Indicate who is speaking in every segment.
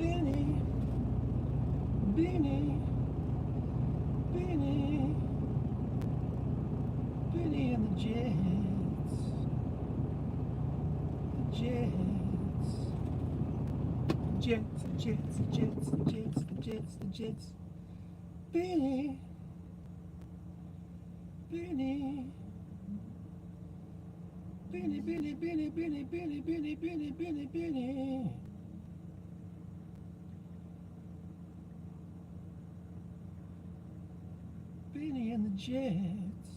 Speaker 1: Benny, Benny, Benny, Benny and the Jets, the Jets, Jets, Jets, Jets, Jets, the Jets, the Jets, Benny, Benny. Benny, Benny, Benny, Benny, Benny, Benny, Benny, Benny, Benny. Benny and the Jets.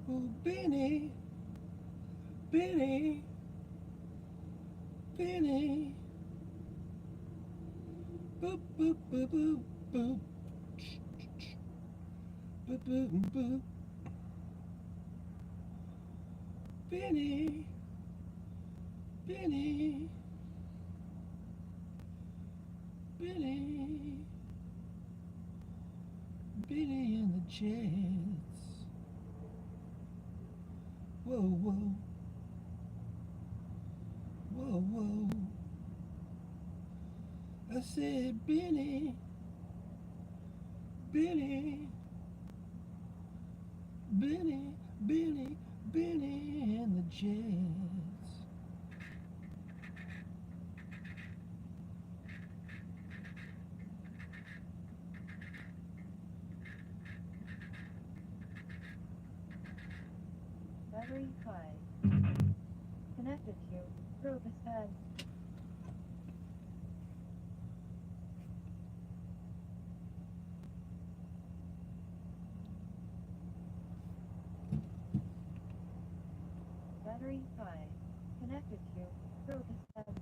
Speaker 1: Oh, Benny, Benny, Benny. Boop, boop, boop, boop, boop. Boop, boop, boop. Benny, Benny, Benny, Benny and the Jets. Whoa, whoa, whoa, whoa. I said, Benny, Benny, Benny, Benny, Benny and the Jets.
Speaker 2: Battery 5. Connected to Focus 10. Battery 5. Connected to Focus 10.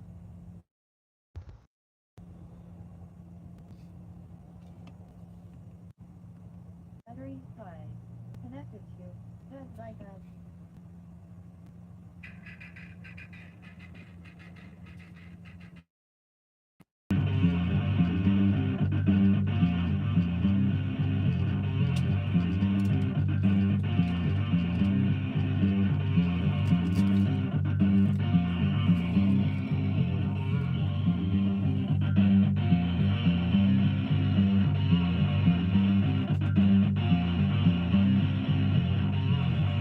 Speaker 2: Battery 5. Connected to Dead Icon.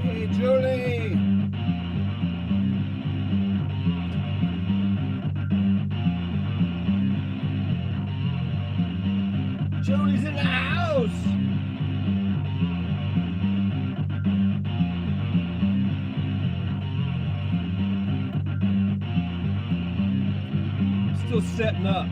Speaker 1: Hey, Julie. Julie's in the house. Still setting up.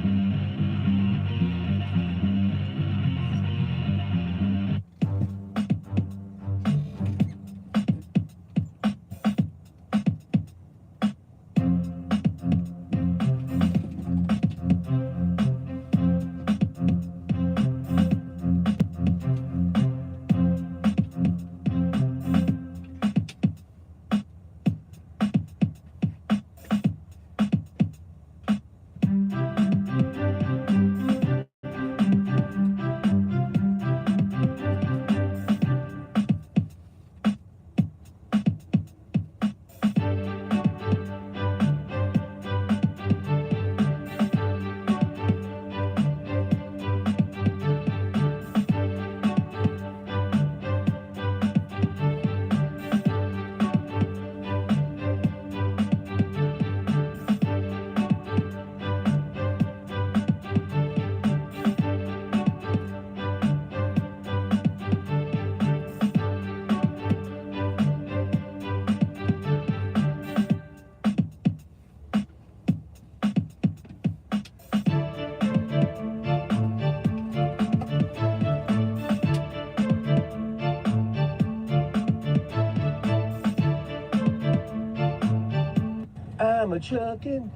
Speaker 1: I'm a truckin'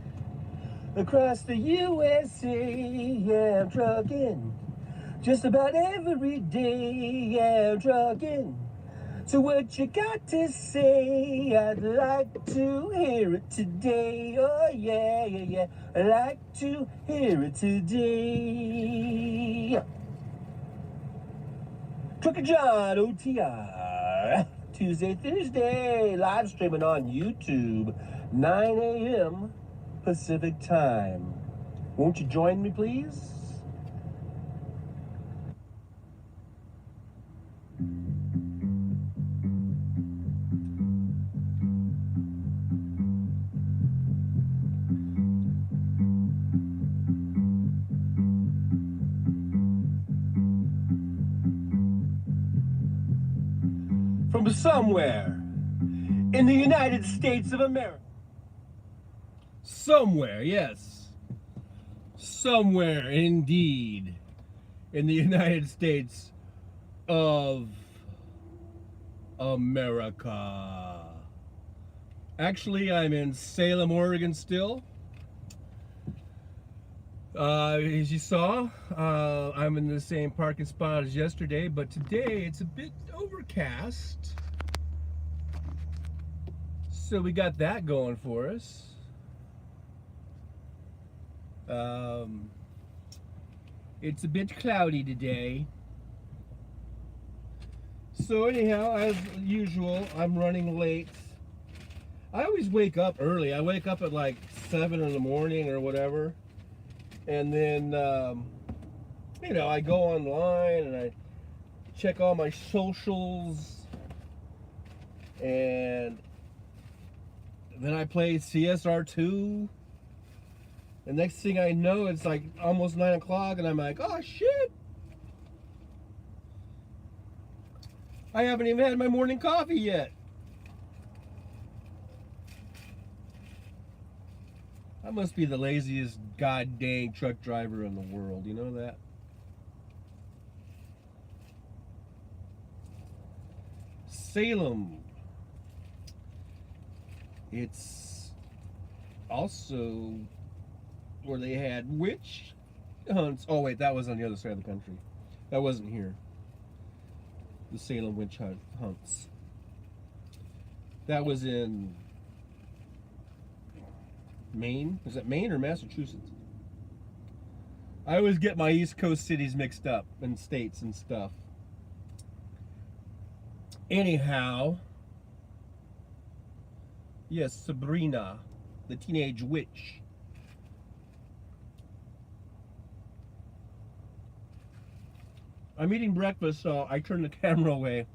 Speaker 1: across the USA, yeah, I'm truckin' just about every day, yeah, I'm truckin'. So what you got to say? I'd like to hear it today, oh yeah, yeah, yeah, I'd like to hear it today. Trucker John, OTR. Tuesday, Thursday. Live streaming on YouTube, 9 a.m. Pacific time. Won't you join me, please? From somewhere in the United States of America. Somewhere, yes. Somewhere, indeed, in the United States of America. Actually, I'm in Salem, Oregon still. As you saw, I'm in the same parking spot as yesterday, but today it's a bit overcast. So we got that going for us. It's a bit cloudy today. So anyhow, as usual, I'm running late. I always wake up early. I wake up at like 7 in the morning or whatever. And then, you know, I go online and I check all my socials. And then I play CSR2. The next thing I know, it's like almost 9 o'clock and I'm like, oh shit. I haven't even had my morning coffee yet. I must be the laziest god dang truck driver in the world, you know that? Salem. It's also where they had witch hunts. Oh wait, that was on the other side of the country. That wasn't here. The Salem witch hunts. That was in Maine? Is it Maine or Massachusetts? I always get my East Coast cities mixed up and states and stuff. Anyhow, yes, Sabrina, the teenage witch. I'm eating breakfast, so I turn the camera away.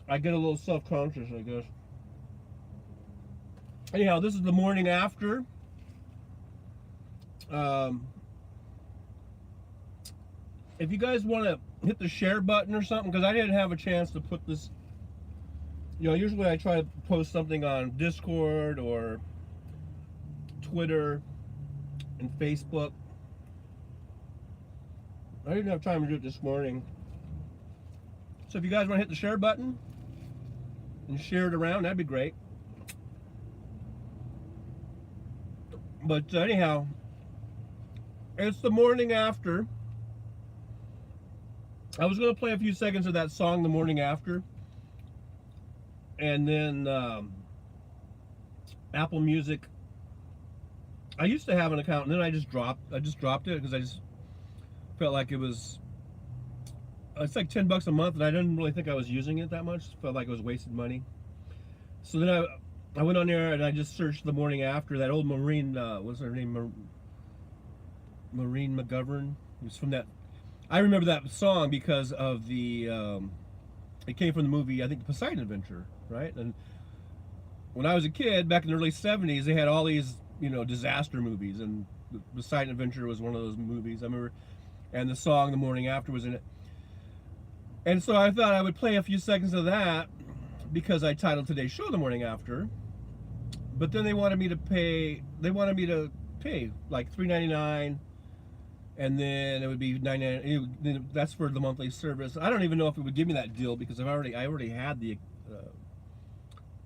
Speaker 1: I get a little self-conscious, I guess. Anyhow, this is the morning after. If you guys want to hit the share button or something, because I didn't have a chance to put this, you know, usually I try to post something on Discord or Twitter and Facebook. I didn't have time to do it this morning. So if you guys want to hit the share button and share it around, that'd be great. But anyhow, it's the morning after. I was going to play a few seconds of that song, The Morning After. And then Apple Music. I used to have an account and then I just dropped it because I just felt like it's like $10 a month and I didn't really think I was using it that much. Felt like it was wasted money. So then I went on there and I just searched The Morning After. That old Maureen, what's her name? Maureen McGovern. It was from that. I remember that song because of the. It came from the movie, I think, Poseidon Adventure, right? And when I was a kid, back in the early '70s, they had all these, you know, disaster movies, and Poseidon Adventure was one of those movies. I remember, and the song "The Morning After" was in it. And so I thought I would play a few seconds of that because I titled today's show "The Morning After." But then they wanted me to pay. They wanted me to pay like $3.99, and then it would be $9.99. That's for the monthly service. I don't even know if it would give me that deal because I already had the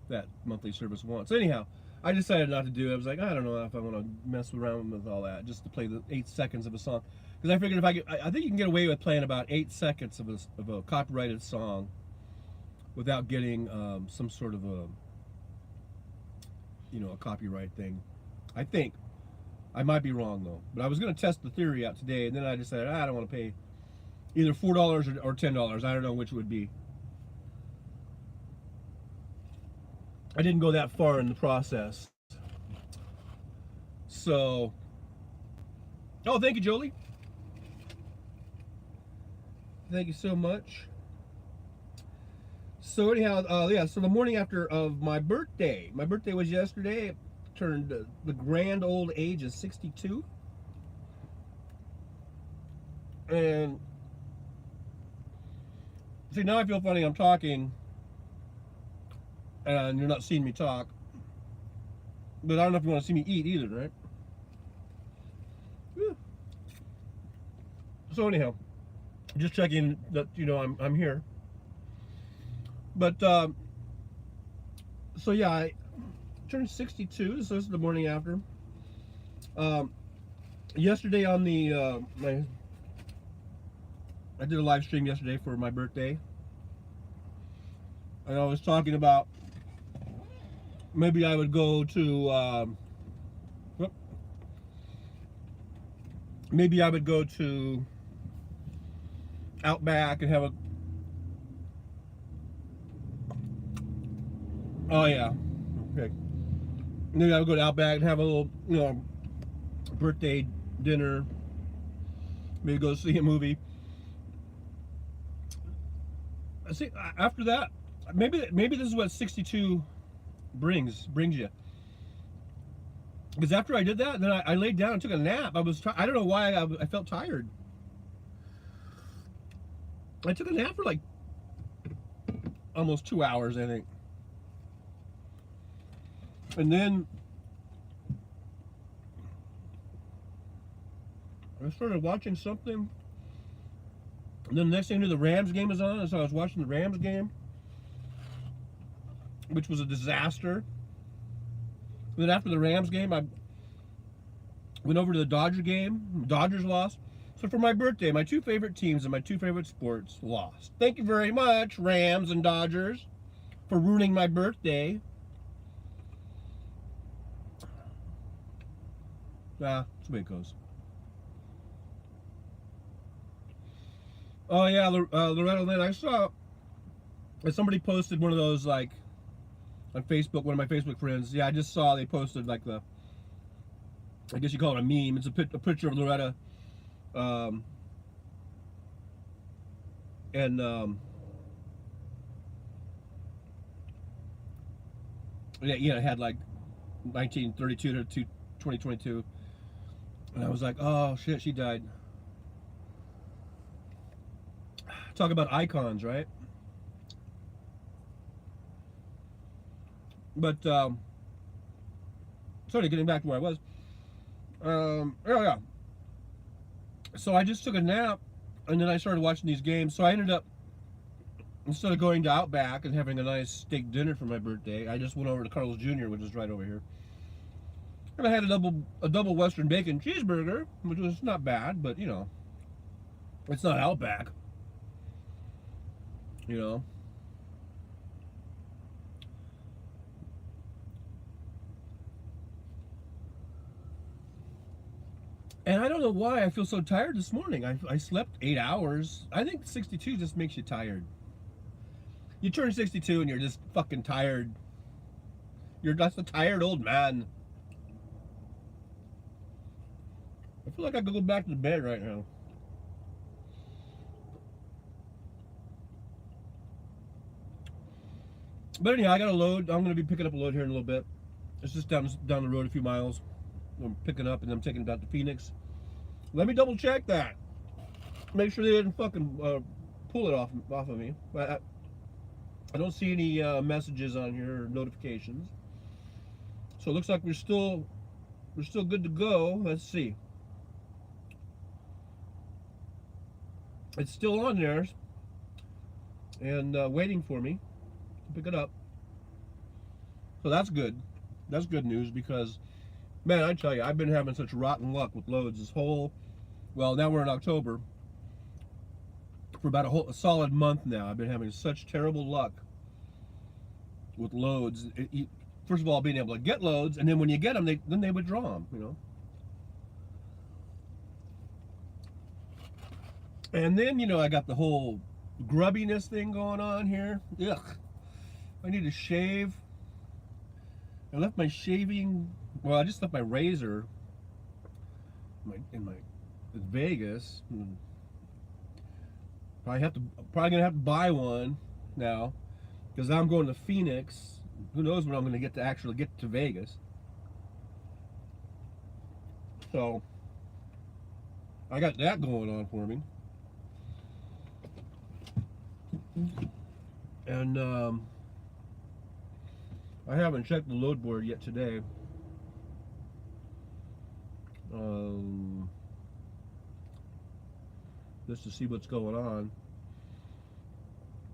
Speaker 1: that monthly service once. Anyhow, I decided not to do it. I was like, I don't know if I want to mess around with all that just to play the 8 seconds of a song. Because I figured I think you can get away with playing about 8 seconds of a copyrighted song without getting some sort of a, you know, a copyright thing. I think. I might be wrong though. But I was going to test the theory out today, and then I decided I don't want to pay either $4 or $10. I don't know which it would be. I didn't go that far in the process. So, oh, thank you, Jolie. Thank you so much. So anyhow, yeah. So the morning after of my birthday. My birthday was yesterday. I turned the grand old age of 62, and see now I feel funny. I'm talking, and you're not seeing me talk. But I don't know if you want to see me eat either, right? Yeah. So anyhow, just checking that I'm here. But so yeah, I turned 62. So this is the morning after. Um, Yesterday on the I did a live stream yesterday for my birthday, and I was talking about maybe I would go to maybe I would go to Outback and have a oh yeah okay maybe I would go to Outback and have a little birthday dinner, maybe go see a movie. See, after that, maybe this is what 62 brings you. Because after I did that, then I laid down and took a nap. I don't know why I felt tired. I took a nap for like almost 2 hours, I think. And then I started watching something. And then the next thing I knew, the Rams game was on, and so I was watching the Rams game, which was a disaster. And then after the Rams game, I went over to the Dodger game. Dodgers lost. So for my birthday, my two favorite teams and my two favorite sports lost. Thank you very much, Rams and Dodgers, for ruining my birthday. That's the way it goes. Oh yeah, Loretta Lynn. I saw somebody posted one of those like on Facebook. One of my Facebook friends. Yeah, I just saw they posted like I guess you call it a meme. It's a picture of Loretta, and yeah, it had like 1932 to 2022, and I was like, oh shit, she died. Talk about icons, right? But sorry, getting back to where I was. Oh yeah. So I just took a nap, and then I started watching these games. So I ended up, instead of going to Outback and having a nice steak dinner for my birthday, I just went over to Carl's Jr., which is right over here, and I had a double Western bacon cheeseburger, which was not bad, but it's not Outback, you know. And I don't know why I feel so tired this morning. I slept 8 hours. I think 62 just makes you tired. You turn 62 and you're just fucking tired. You're just a tired old man. I feel like I could go back to bed right now. But anyhow, I got a load. I'm going to be picking up a load here in a little bit. It's just down the road a few miles. I'm picking up and I'm taking it out to Phoenix. Let me double check that. Make sure they didn't fucking pull it off of me. I don't see any messages on here or notifications. So it looks like we're still good to go. Let's see. It's still on there and waiting for me to pick it up. So that's good. That's good news because, man, I tell you, I've been having such rotten luck with loads this whole, well, now we're in October. For about a solid month now, I've been having such terrible luck with loads. First of all, being able to get loads, and then when you get them, then they withdraw them, And then, I got the whole grubbiness thing going on here. Ugh. I need to shave. I left my shaving. Well, I just left my razor. In Vegas. Probably gonna have to buy one now because I'm going to Phoenix. Who knows when I'm gonna get to actually get to Vegas? So I got that going on for me. And I haven't checked the load board yet today. Um, just to see what's going on.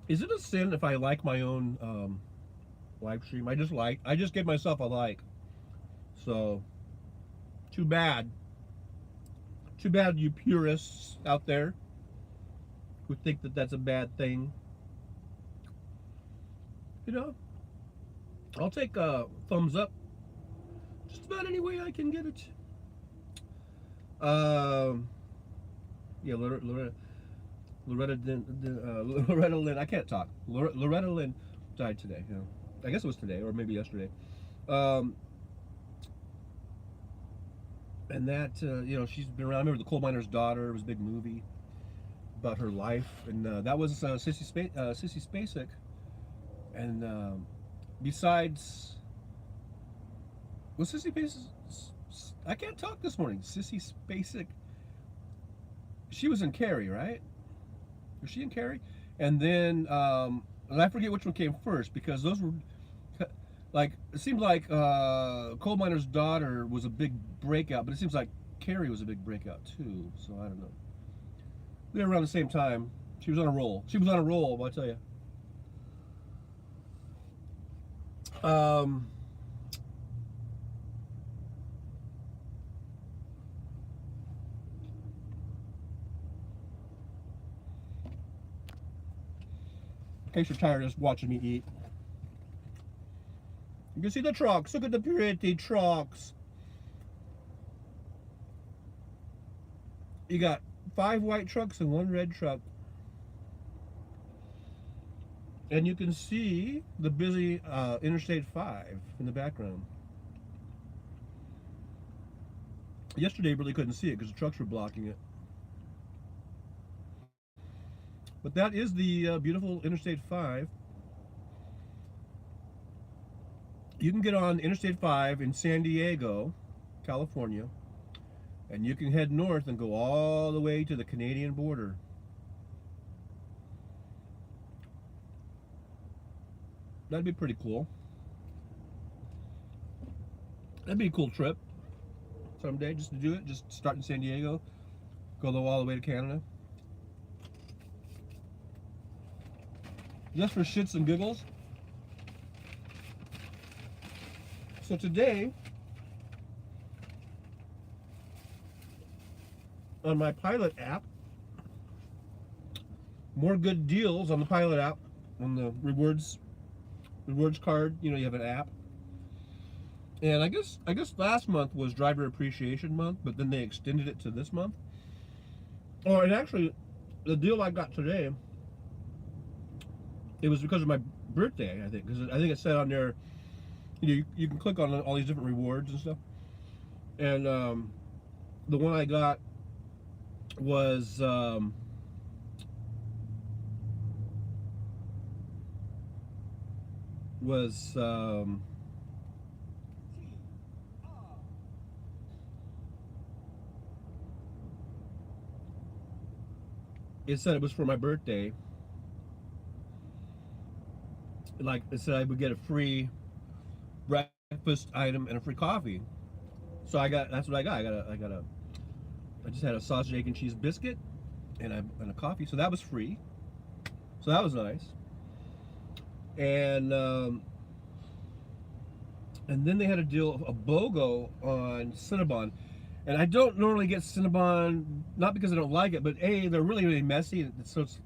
Speaker 1: Is it a sin if I like my own live stream? I just gave myself a like. So too bad. Too bad you purists out there who think that that's a bad thing. You know, I'll take a thumbs up just about any way I can get it. Yeah, Loretta Lynn. I can't talk. Loretta Lynn died today. You know, I guess it was today or maybe yesterday. Um, and that you know, she's been around. I remember The Coal Miner's Daughter. It was a big movie about her life, and that was Sissy Spacek. And besides, was Sissy Spacek? I can't talk this morning. Sissy Spacek. She was in Carrie, right? Was she in Carrie? And then and I forget which one came first because those were like it seemed like Coal Miner's Daughter was a big breakout, but it seems like Carrie was a big breakout too. So I don't know. They were around the same time. She was on a roll. She was on a roll, I'll tell you. In case you're tired of just watching me eat. You can see the trucks. Look at the pretty trucks. You got 5 white trucks and 1 red truck. And you can see the busy Interstate 5 in the background. Yesterday, you really couldn't see it because the trucks were blocking it. But that is the beautiful Interstate 5. You can get on Interstate 5 in San Diego, California, and you can head north and go all the way to the Canadian border. That'd be pretty cool. That'd be a cool trip someday just to do it. Just start in San Diego, go all the way to Canada. Just for shits and giggles. So today, on my Pilot app, more good deals on the Pilot app, on the rewards card. You know, you have an app. And I guess last month was Driver Appreciation Month, but then they extended it to this month. Oh, and actually, the deal I got today, it was because of my birthday, I think, because I think it said on there, you know, you can click on all these different rewards and stuff. And the one I got was it said it was for my birthday. Like it said I would get a free breakfast item and a free coffee. So that's what I got. I just had a sausage, egg, and cheese biscuit and a coffee. So that was free. So that was nice. And then they had a deal, a BOGO on Cinnabon. And I don't normally get Cinnabon, not because I don't like it, but A, they're really, really messy. So it's,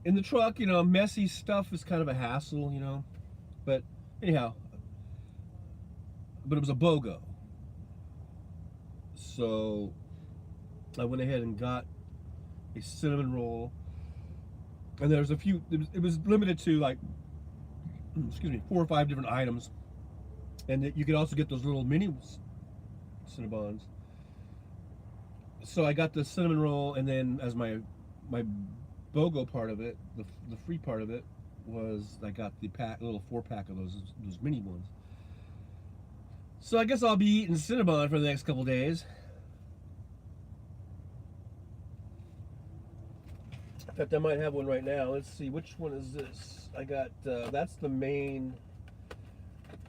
Speaker 1: in the truck, you know, messy stuff is kind of a hassle, you know. But anyhow, but it was a BOGO. So I went ahead and got a cinnamon roll. And there's a few, it was limited to like excuse me, 4 or 5 different items, and you can also get those little mini Cinnabons. So I got the cinnamon roll, and then as my BOGO part of it, the free part of it was I got the little 4 pack of those mini ones. So I guess I'll be eating Cinnabon for the next couple days. In fact, I might have one right now. Let's see, which one is this? I got that's the main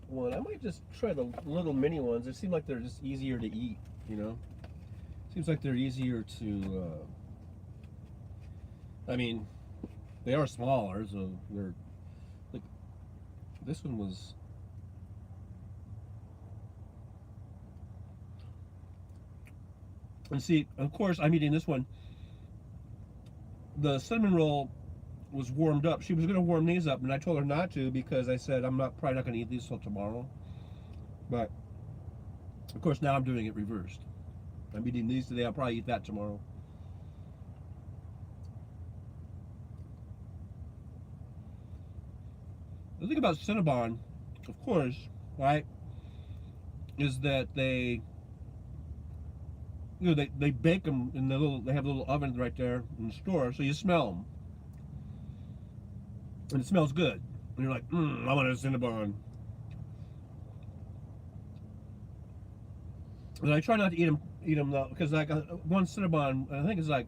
Speaker 1: one. I might just try the little mini ones. They seem like they're just easier to eat, you know. Seems like they're easier to. I mean, they are smaller, so they're like this one was. And see, of course, I'm eating this one. The cinnamon roll was warmed up. She was going to warm these up, and I told her not to because I said I'm probably not going to eat these till tomorrow. But of course, now I'm doing it reversed. I'm eating these today. I'll probably eat that tomorrow. The thing about Cinnabon, of course, right, is that they bake them in the little. They have little ovens right there in the store, so you smell them, and it smells good. And you're like, I want a Cinnabon. And I try not to eat them though, because like one Cinnabon, I think it's like,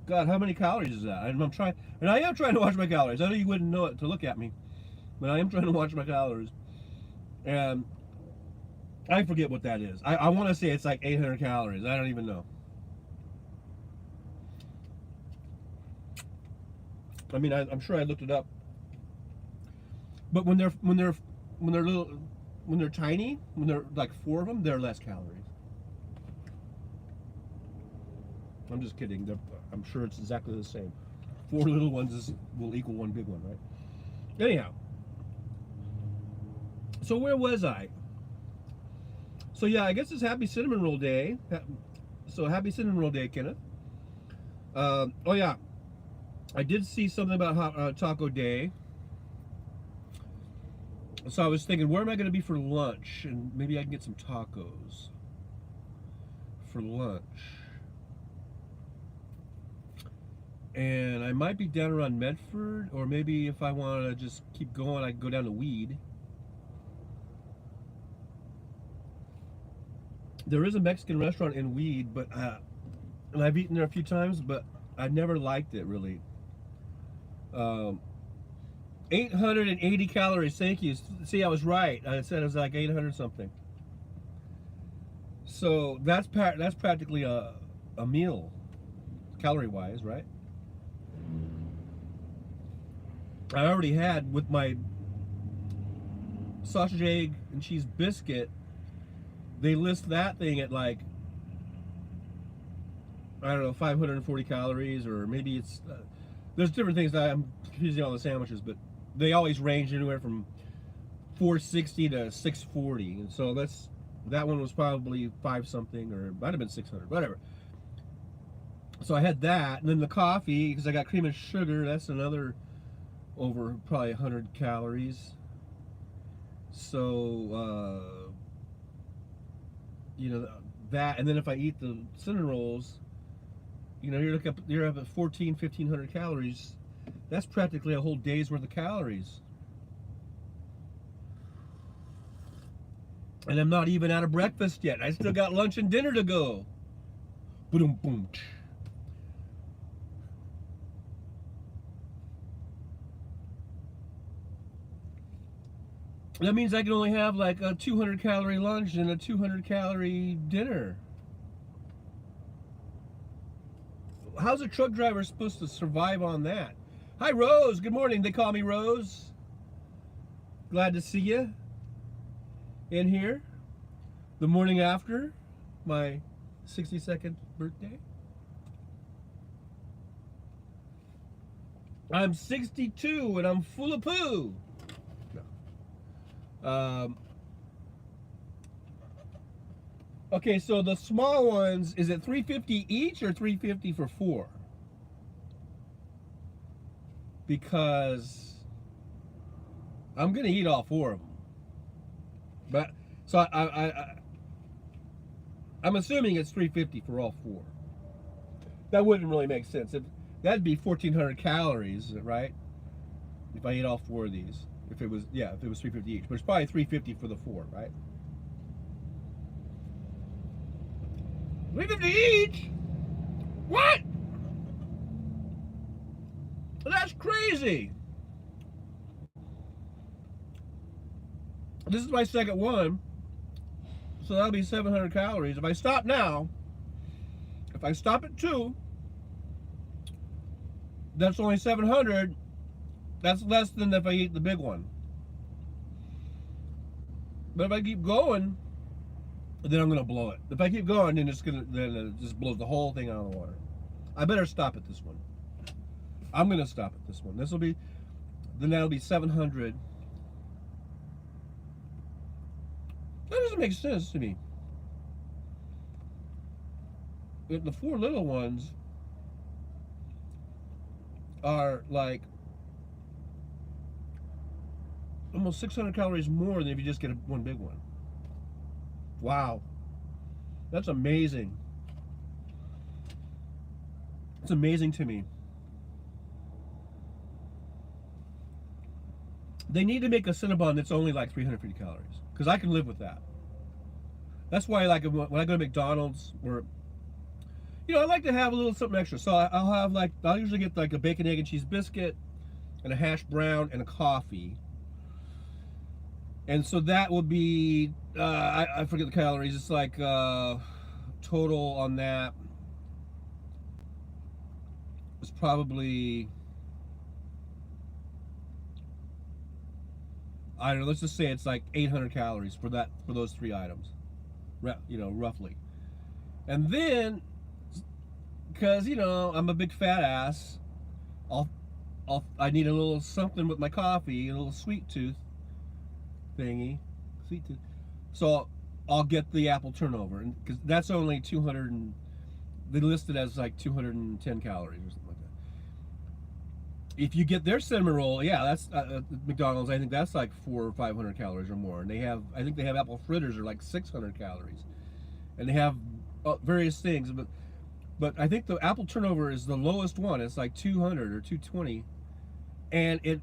Speaker 1: God, how many calories is that? And I am trying to watch my calories. I know you wouldn't know it to look at me, but I am trying to watch my calories, and I forget what that is. I want to say it's like 800 calories. I don't even know. I mean, I'm sure I looked it up. But when they're little, when they're tiny, when they're like 4 of them, they're less calories. I'm just kidding. I'm sure it's exactly the same. 4 little ones will equal 1 big one, right? Anyhow. So where was I? So yeah, I guess it's Happy Cinnamon Roll Day. So Happy Cinnamon Roll Day, Kenneth. Oh yeah, I did see something about Taco Day. So I was thinking, where am I going to be for lunch? And maybe I can get some tacos for lunch. And I might be down around Medford, or maybe if I want to just keep going, I can go down to Weed. There is a Mexican restaurant in Weed, but and I've eaten there a few times, but I never liked it really. 880 calories. Thank you. See, I was right. I said it was like 800 something. So that's practically a meal, calorie wise, right? I already had with my sausage, egg, and cheese biscuit. They list that thing at like, I don't know, 540 calories, or maybe it's there's different things that I'm confusing all the sandwiches, but they always range anywhere from 460 to 640, and so that one was probably 5 something, or it might have been 600, whatever. So I had that, and then the coffee, because I got cream and sugar, that's another over probably 100 calories. So you know, that, and then if I eat the cinnamon rolls, you know, you're up at 1,500 calories. That's practically a whole day's worth of calories. And I'm not even out of breakfast yet. I still got lunch and dinner to go. Boom, boom. That means I can only have like a 200 calorie lunch and a 200 calorie dinner. How's a truck driver supposed to survive on that? Hi, Rose. Good morning. They call me Rose. Glad to see you in here the morning after my 62nd birthday. I'm 62 and I'm full of poo. Okay, so the small ones, is it $3.50 each or $3.50 for 4? Because I'm gonna eat all 4 of them. But so I'm assuming it's 350 for all 4. That wouldn't really make sense. If that'd be 1,400 calories, right? If I ate all 4 of these, if it was 350 each, but it's probably 350 for the 4, right? 350 each? What? That's crazy. This is my second one, so that'll be 700 calories. If I stop now, if I stop at 2, that's only 700. That's less than if I eat the big one. But if I keep going, then I'm gonna blow it. If I keep going, then it just blows the whole thing out of the water. I better stop at this one. I'm gonna stop at this one. Then that'll be 700. That doesn't make sense to me. The 4 little ones are like almost 600 calories more than if you just get one big one. Wow. That's amazing. It's amazing to me. They need to make a Cinnabon that's only like 350 calories, because I can live with that. That's why, like, when I go to McDonald's, or I like to have a little something extra. So I'll usually get like a bacon, egg, and cheese biscuit, and a hash brown, and a coffee. And so that will be, I forget the calories. It's like total on that is probably, I don't know, let's just say it's like 800 calories for those 3 items, roughly. And then, because I'm a big fat ass, I need a little something with my coffee, a little sweet tooth thingy, sweet tooth. So I'll get the apple turnover, because that's only 200, and they list it as like 210 calories or something like that. If you get their cinnamon roll, yeah, that's McDonald's. I think that's like 400 or 500 calories or more. And I think they have apple fritters are like 600 calories, and they have various things. But I think the apple turnover is the lowest one. It's like 200 or 220, and it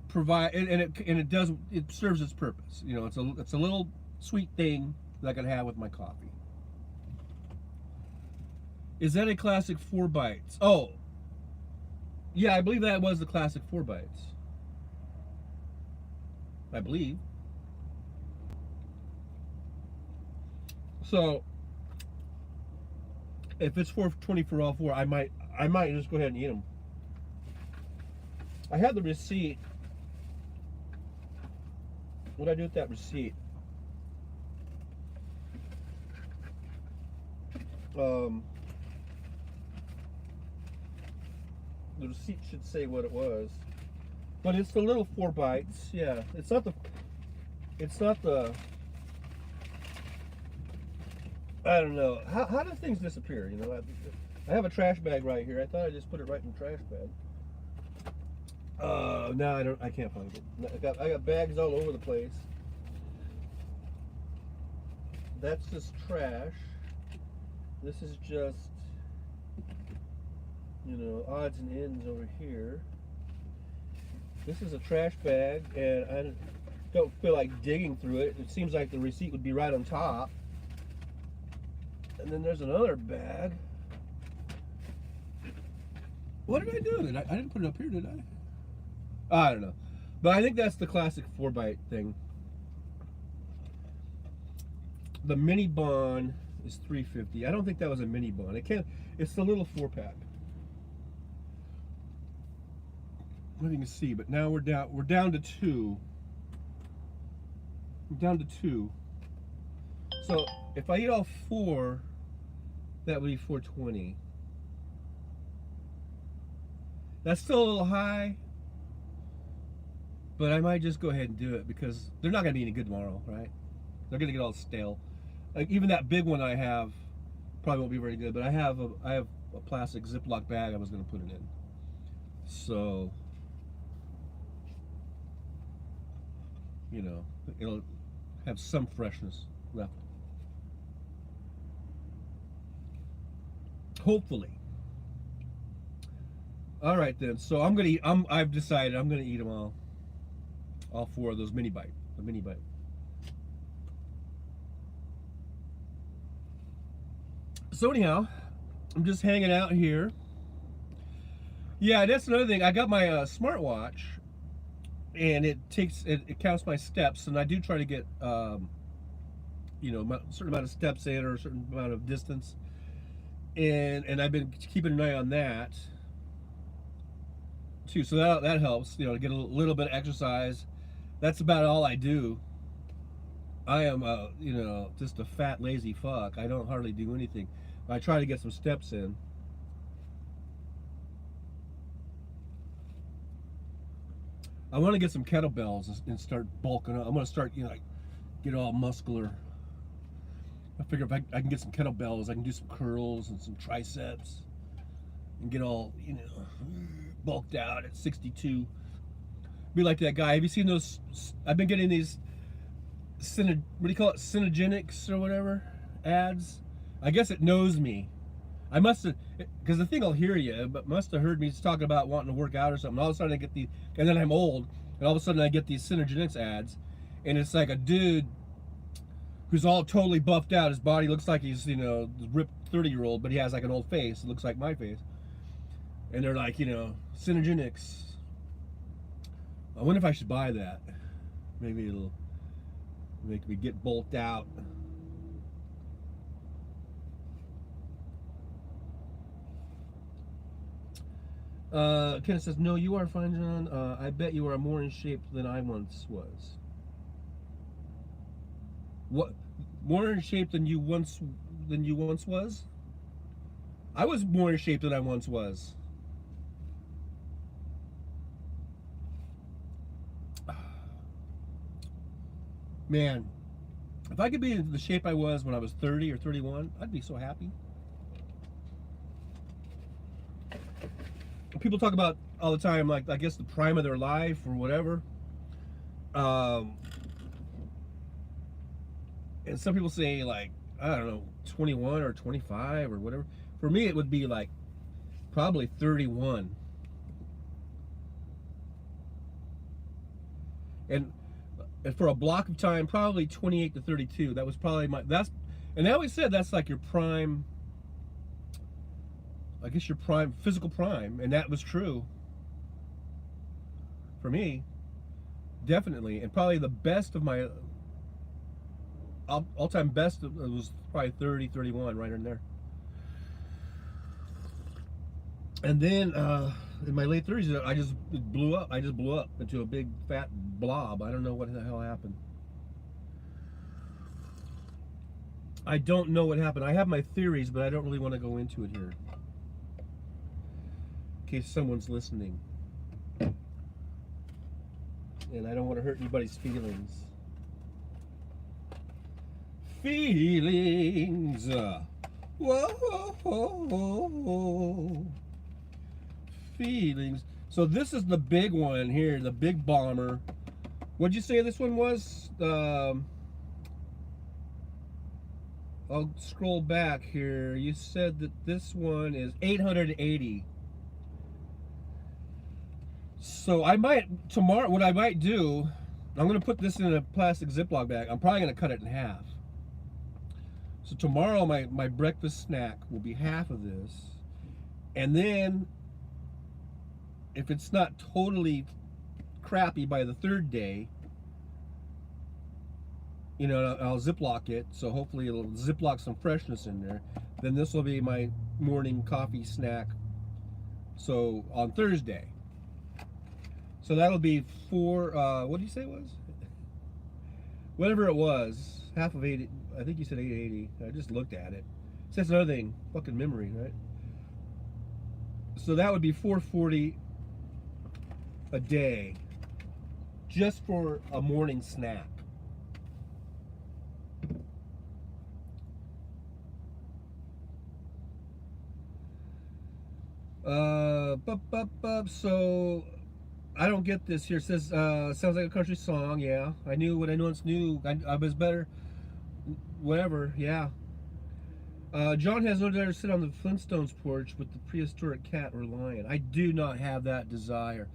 Speaker 1: serves its purpose. It's a little sweet thing that I can have with my coffee. Is that a classic 4 bites? Oh, yeah, I believe that was the classic 4 bites. I believe. So if it's 420 for all 4, I might just go ahead and eat them. I had the receipt. What did I do with that receipt? The receipt should say what it was, but it's the little 4 bites. Yeah, it's not the. I don't know. How do things disappear? I have a trash bag right here. I thought I just put it right in the trash bag. No, I can't find it. I got bags all over the place. That's just trash. This is just, odds and ends over here. This is a trash bag, and I don't feel like digging through it. It seems like the receipt would be right on top. And then there's another bag. What did I do? I didn't put it up here, did I? I don't know. But I think that's the classic 4 bite thing. The mini Bon is $3.50. I don't think that was a mini Bon. It's the little 4-pack. I don't know if you can see, but now we're down to 2. We're down to 2. So if I eat all 4, that would be 420. That's still a little high, but I might just go ahead and do it, because they're not going to be any good tomorrow, right? They're going to get all stale. Like, even that big one I have probably won't be very good, but I have a plastic Ziploc bag I was going to put it in. So you know, it'll have some freshness left. Hopefully. All right then. So I'm gonna eat. I've decided I'm gonna eat them all four of those mini bite. The mini bite. So anyhow, I'm just hanging out here. Yeah, that's another thing. I got my smartwatch, and it counts my steps, and I do try to get a certain amount of steps in or a certain amount of distance, and I've been keeping an eye on that too. So that helps, to get a little bit of exercise. That's about all I do. I am, just a fat lazy fuck. I don't hardly do anything. I try to get some steps in. I want to get some kettlebells and start bulking up. I'm going to start, like, get all muscular. I figure if I can get some kettlebells, I can do some curls and some triceps and get all, bulked out at 62. Be like that guy. Have you seen those? I've been getting these, what do you call it? Cinegenics or whatever ads. I guess it knows me. I must have, because the thing will hear you, but must have heard me talking about wanting to work out or something. All of a sudden I get these, and then I'm old, and all of a sudden I get these Cinegenics ads, and it's like a dude who's all totally buffed out. His body looks like he's, ripped 30-year-old, but he has like an old face. It looks like my face. And they're like, Cinegenics. I wonder if I should buy that. Maybe it'll make me get bulked out. Kenneth says, no, you are fine, John. I bet you are more in shape than I once was. What? More in shape than you once was? I was more in shape than I once was. Man, if I could be in the shape I was when I was 30 or 31, I'd be so happy. People talk about all the time, like, I guess the prime of their life or whatever. And some people say, like, I don't know, 21 or 25 or whatever. For me, it would be like probably 31. And for a block of time, probably 28 to 32. That was probably and I always said that's like your prime, I guess your prime, physical prime. And that was true for me, definitely. And probably the best of my, all-time best was probably 30, 31, right in there. And then in my late 30s, I just blew up. I just blew up into a big fat blob. I don't know what the hell happened. I don't know what happened. I have my theories, but I don't really want to go into it here, in case someone's listening. And I don't want to hurt anybody's feelings. Feelings. Whoa, whoa, whoa, whoa. Feelings. So this is the big one here, the big bomber. What'd you say this one was? I'll scroll back here. You said that this one is 880. So I might, tomorrow, what I might do, I'm going to put this in a plastic Ziploc bag. I'm probably going to cut it in half. So tomorrow my breakfast snack will be half of this. And then, if it's not totally crappy by the third day, I'll Ziploc it. So hopefully it'll Ziploc some freshness in there. Then this will be my morning coffee snack. So on Thursday. So that'll be what did you say it was? Whatever it was, half of 80. I think you said 880. I just looked at it. So that's another thing. Fucking memory, right? So that would be 440 a day, just for a morning snack. So I don't get this here. It says, sounds like a country song. Yeah, I knew what I once knew. I was better. Whatever. Yeah. John has no desire to sit on the Flintstones porch with the prehistoric cat or lion. I do not have that desire.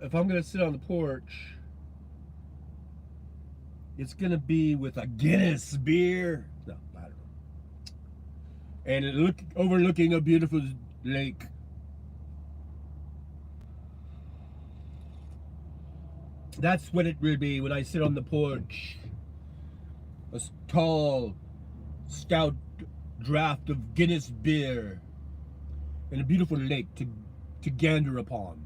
Speaker 1: If I'm gonna sit on the porch, it's gonna be with a Guinness beer. No, I don't know. And it overlooking a beautiful lake. That's what it will be when I sit on the porch. A tall, stout draft of Guinness beer and a beautiful lake to gander upon.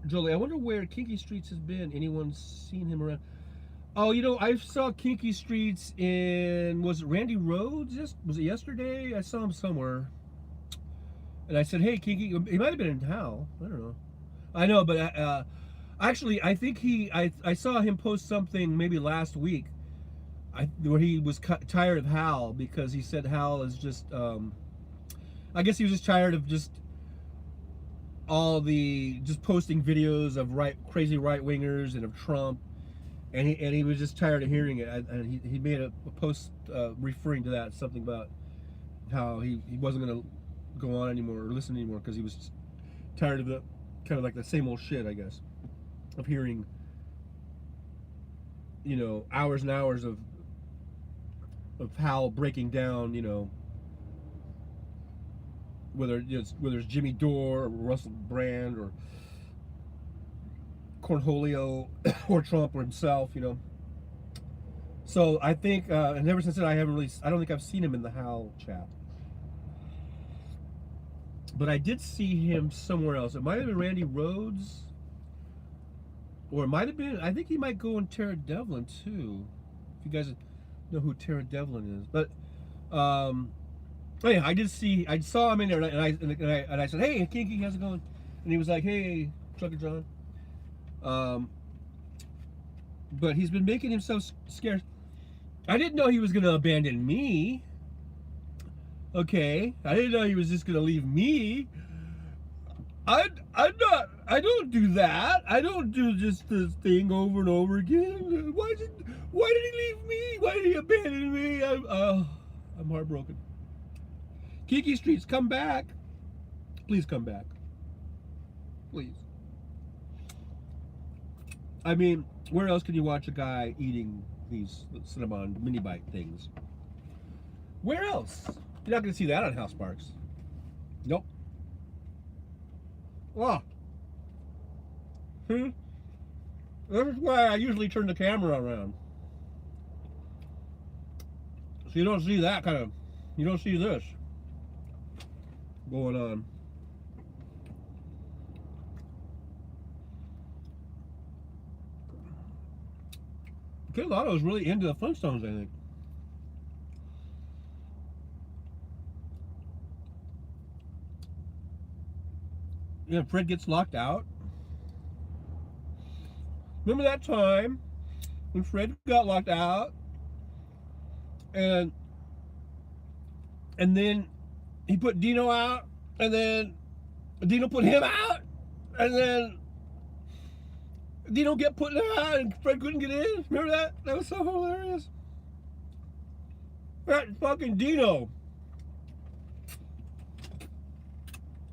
Speaker 1: Jolie, I wonder where Kinky Streets has been. Anyone seen him around? Oh, I saw Kinky Streets in, was it Randy Rhodes? Was it yesterday? I saw him somewhere. And I said, hey, Kinky, he might have been in Hal. I don't know. I know, but actually, I think I saw him post something maybe last week where he was tired of Hal because he said Hal is just, I guess he was just tired of just just posting videos of crazy right-wingers and of Trump. And he was just tired of hearing it. And he made a post referring to that, something about how he wasn't going to go on anymore or listen anymore because he was tired of the kind of like the same old shit, I guess, of hearing hours and hours of Hal breaking down, whether it's Jimmy Dore or Russell Brand or Cornholio or Trump or himself, So I think, and ever since then, I don't think I've seen him in the Hal chat. But I did see him somewhere else. It might have been Randy Rhodes, or it might have been, I think he might go in Tara Devlin too. If you guys know who Tara Devlin is. But, yeah, I saw him in there, and I said, hey, Kinky, how's it going? And he was like, hey, Trucker John. But he's been making himself scarce. I didn't know he was going to abandon me. Okay, I didn't know he was just gonna leave me. I don't do that. I don't do just this thing over and over again. Why did he leave me? Why did he abandon me? I'm heartbroken. Kiki Streets, come back. Please come back. Please. I mean, where else can you watch a guy eating these Cinnabon mini bite things? Where else? You're not going to see that on House Parks. Nope. Oh. This is why I usually turn the camera around. So you don't see that kind of, you don't see this going on. Kid Lotto's really into the Flintstones, I think. Yeah, Fred gets locked out. Remember that time when Fred got locked out, and then he put Dino out, and then Dino put him out, and then Dino get put out, and Fred couldn't get in. Remember that? That was so hilarious. That fucking Dino.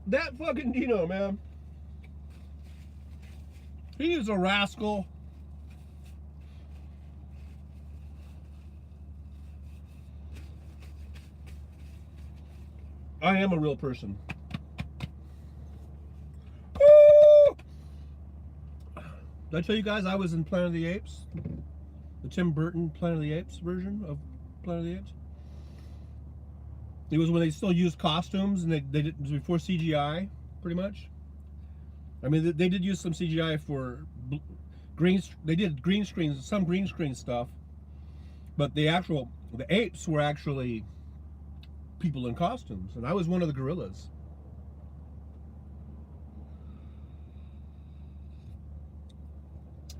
Speaker 1: That fucking Dino, man. He is a rascal. I am a real person. Woo! Did I tell you guys I was in Planet of the Apes? The Tim Burton Planet of the Apes version of Planet of the Apes? It was when they still used costumes, and they did, it was before CGI, pretty much. I mean, they did use some CGI for they did green screens, some green screen stuff, but the apes were actually people in costumes, and I was one of the gorillas.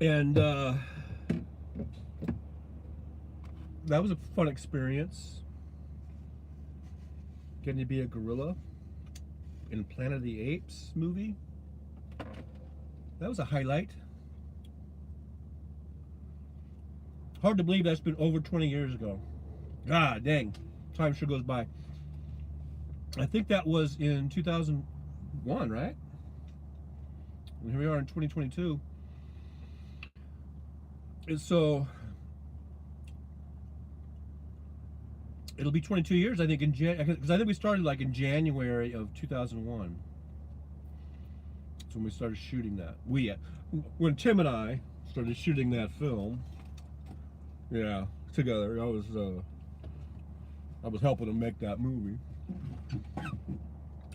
Speaker 1: And that was a fun experience. getting to be a gorilla in Planet of the Apes movie. That was a highlight. Hard to believe that's been over 20 years ago. God dang, time sure goes by. I think that was in 2001, right? And here we are in 2022. And so it'll be 22 years, I think, because I think we started like in January of 2001. That's when we started shooting that. When Tim and I started shooting that film, yeah, together. I was helping him make that movie.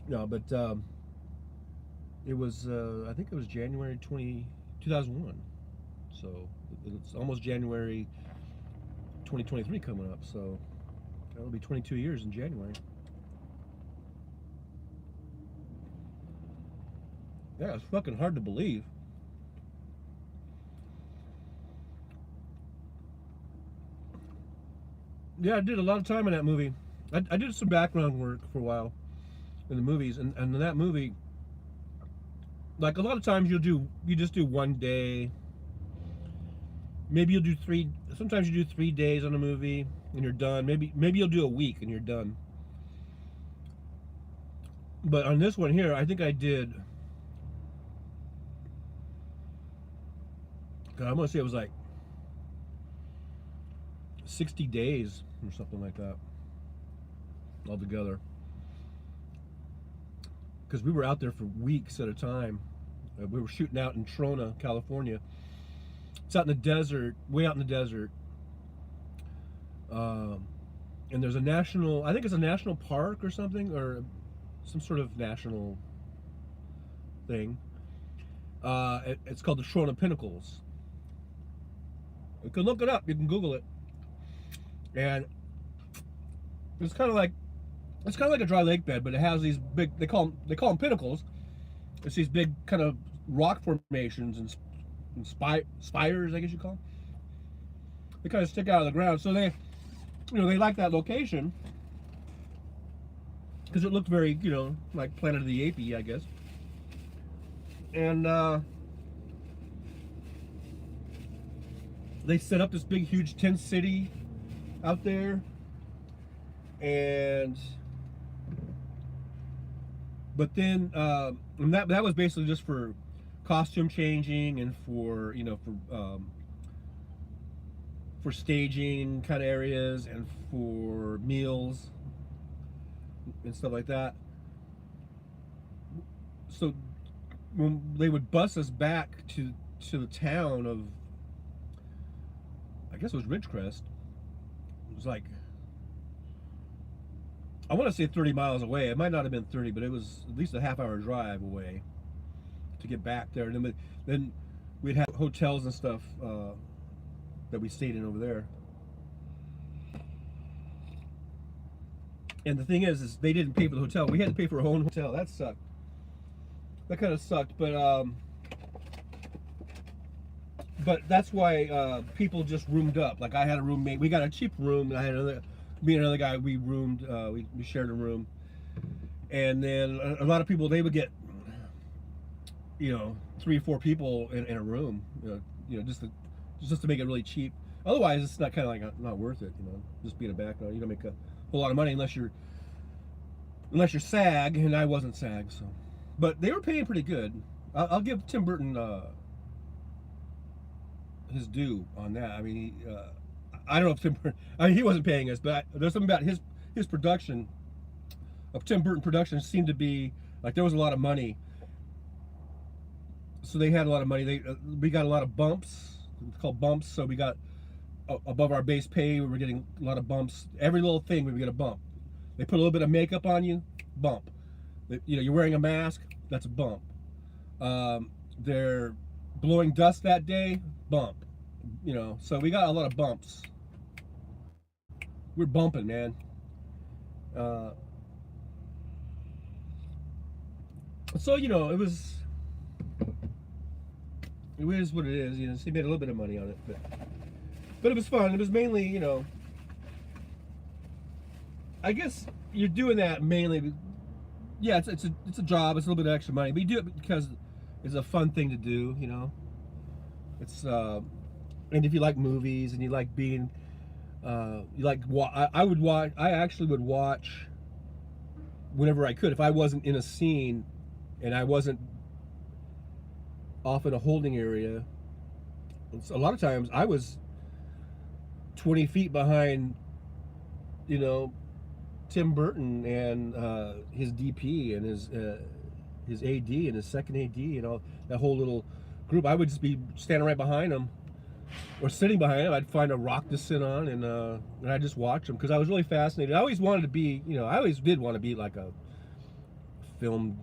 Speaker 1: No, but it was I think it was January 2001. So it's almost January 2023 coming up. So that'll be 22 years in January. Yeah, it's fucking hard to believe. Yeah, I did a lot of time in that movie. I did some background work for a while in the movies, and in that movie, like a lot of times you just do one day. Maybe you'll do three. Sometimes you do 3 days on a movie and you're done. Maybe you'll do a week and you're done. But on this one here, I think I did. God, I'm gonna say it was like 60 days or something like that altogether. Because we were out there for weeks at a time. We were shooting out in Trona, California. It's out in the desert, way out in the desert. And there's a national, I think it's a national park or something, or some sort of national thing. It's called the Trona Pinnacles. You can look it up. You can Google it. And it's kind of like a dry lake bed, but it has these big. They call them pinnacles. It's these big kind of rock formations and spires, I guess you call them. They kind of stick out of the ground, so they like that location because it looked very, like Planet of the Apes, I guess. And they set up this big, huge tent city out there, but then and that was basically just for costume changing and for for staging kind of areas and for meals and stuff like that. So when they would bus us back to the town of, I guess it was Ridgecrest, it was like, I want to say 30 miles away. It might not have been 30, but it was at least a half-hour drive away to get back there. And then we'd have hotels and stuff that we stayed in over there. And the thing is they didn't pay for the hotel. We had to pay for our own hotel. That sucked. That kind of sucked, but that's why people just roomed up. Like I had a roommate. We got a cheap room, and I had me and another guy. We roomed. We shared a room, and then a lot of people, they would get, 3 or 4 people in a room. Just to make it really cheap. Otherwise, it's not kind of like not worth it. Just being a background, you don't make a whole lot of money unless you're SAG, and I wasn't SAG, so. But they were paying pretty good. I'll give Tim Burton his due on that. I mean, I don't know if Tim Burton, he wasn't paying us, but there's something about his production of Tim Burton production seemed to be like there was a lot of money. So they had a lot of money. We got a lot of bumps. It's called bumps. So we got above our base pay, we were getting a lot of bumps. Every little thing we would get a bump. They put a little bit of makeup on you, bump. You're wearing a mask, that's a bump. They're blowing dust that day, bump. So we got a lot of bumps. We're bumping, man. So it was what it is. So he made a little bit of money on it, but it was fun. It was mainly, I guess you're doing that mainly. Yeah, it's a job. It's a little bit of extra money, but you do it because it's a fun thing to do. You know, it's and if you like movies and you like being, you like I would watch. I actually would watch whenever I could if I wasn't in a scene and I wasn't off in a holding area. A lot of times I was 20 feet behind, you know, Tim Burton and his DP and his AD and his second AD and all that whole little group. I would just be standing right behind him or sitting behind him. I'd find a rock to sit on and I'd just watch him because I was really fascinated. I always wanted to be, you know, I always did want to be like a film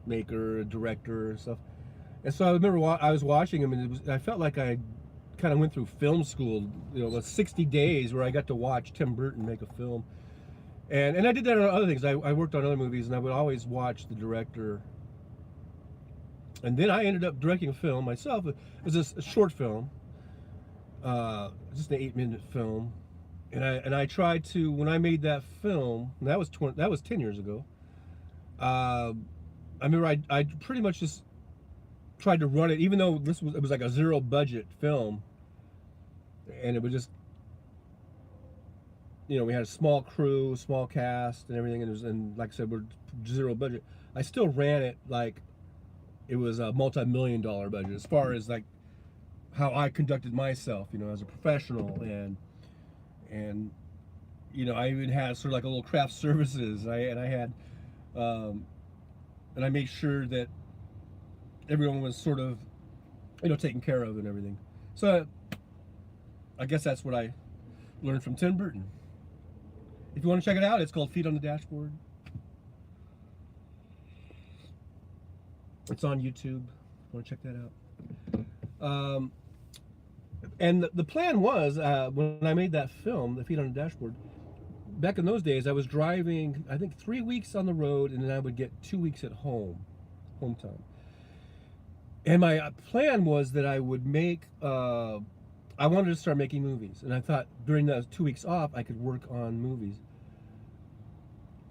Speaker 1: maker, a director and stuff. And so I remember I was watching him, and I felt like I kind of went through film school, you know, 60 days where I got to watch Tim Burton make a film. And I did that on other things. I worked on other movies, and I would always watch the director. And then I ended up directing a film myself. It was a short film, just an 8-minute film. And I tried to, when I made that film, and that was 10 years ago. I remember I pretty much just tried to run it, even though it was like a zero budget film, and it was just, you know, we had a small crew, small cast, and everything, and like I said, we're zero budget. I still ran it like it was a multi-million-dollar budget as far as like how I conducted myself, you know, as a professional, and you know, I even had sort of like a little craft services. I had, and I made sure that everyone was sort of, you know, taken care of and everything. So I guess that's what I learned from Tim Burton. If you want to check it out, it's called Feet on the Dashboard. It's on YouTube. Want to check that out? And the plan was, when I made that film, The Feet on the Dashboard, back in those days, I was driving, I think 3 weeks on the road, and then I would get 2 weeks at home time. And my plan was that I would make, I wanted to start making movies. And I thought during those 2 weeks off, I could work on movies.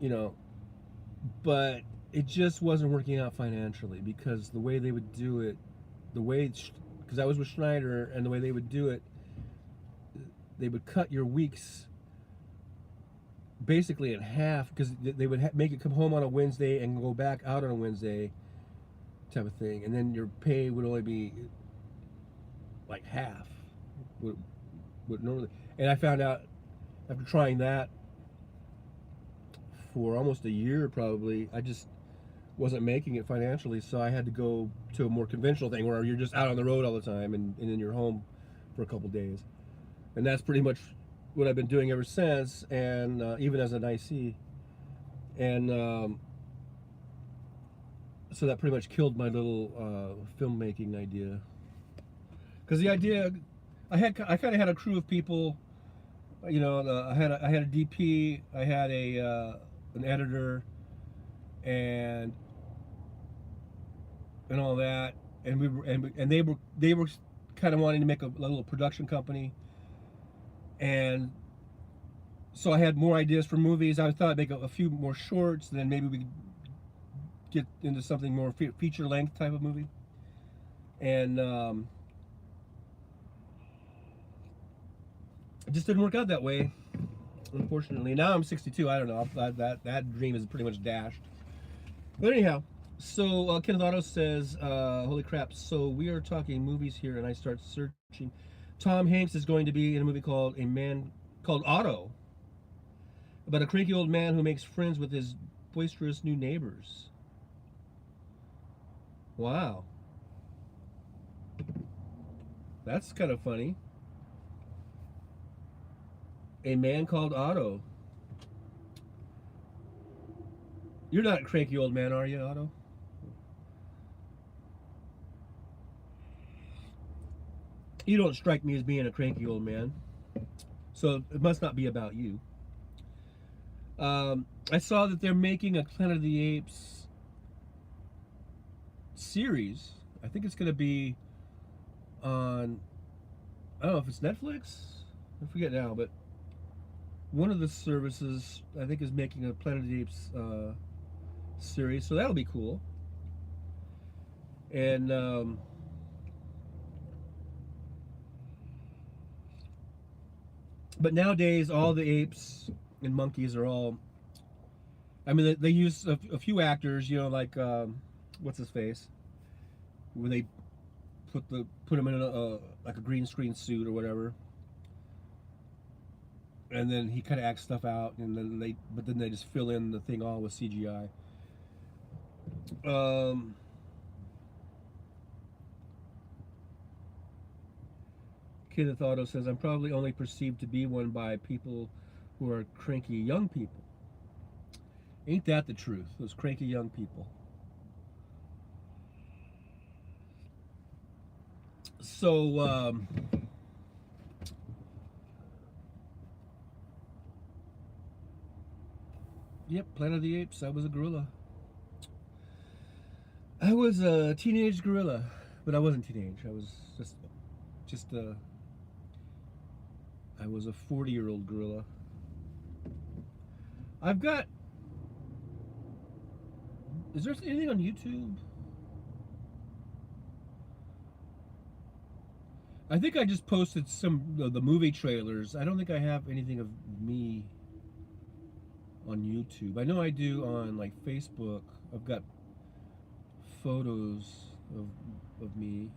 Speaker 1: You know, but it just wasn't working out financially because the way they would do it, because I was with Schneider, and the way they would do it, they would cut your weeks basically in half because they would make it come home on a Wednesday and go back out on a Wednesday type of thing, and then your pay would only be like half what normally. And I found out after trying that for almost a year, probably, I just wasn't making it financially, so I had to go to a more conventional thing where you're just out on the road all the time and then you're home for a couple days. And that's pretty much what I've been doing ever since, and even as an IC. And so that pretty much killed my little filmmaking idea. Because the idea, I kind of had a crew of people. You know, I had a DP, I had an editor, and all that, and they were kind of wanting to make a little production company, and so I had more ideas for movies. I thought I'd make a few more shorts, and then maybe we could get into something more feature length type of movie, and it just didn't work out that way, unfortunately. Now I'm 62. I don't know. That dream is pretty much dashed. But anyhow, so Kenneth Otto says, "Holy crap!" So we are talking movies here, and I start searching. Tom Hanks is going to be in a movie called Otto, about a cranky old man who makes friends with his boisterous new neighbors. Wow, that's kind of funny. A Man Called Otto. You're not a cranky old man, are you, Otto? You don't strike me as being a cranky old man, so it must not be about you. I saw that they're making a Planet of the Apes series. I think it's going to be on, I don't know if it's Netflix. I forget now, but one of the services I think is making a Planet of the Apes series, so that'll be cool. And but nowadays, all the apes and monkeys are all. I mean, they use a few actors, you know, like what's his face, where they put him in like a green screen suit or whatever, and then he kind of acts stuff out, and then they just fill in the thing all with CGI. Um, Kenneth Otto says, I'm probably only perceived to be one by people who are cranky young people. Ain't that the truth? Those cranky young people. So, yep, Planet of the Apes. I was a gorilla. I was a teenage gorilla, but I wasn't teenage. I was just I was a 40-year-old gorilla. I've got. Is there anything on YouTube? I think I just posted some of the movie trailers. I don't think I have anything of me on YouTube. I know I do on like Facebook. I've got photos of me.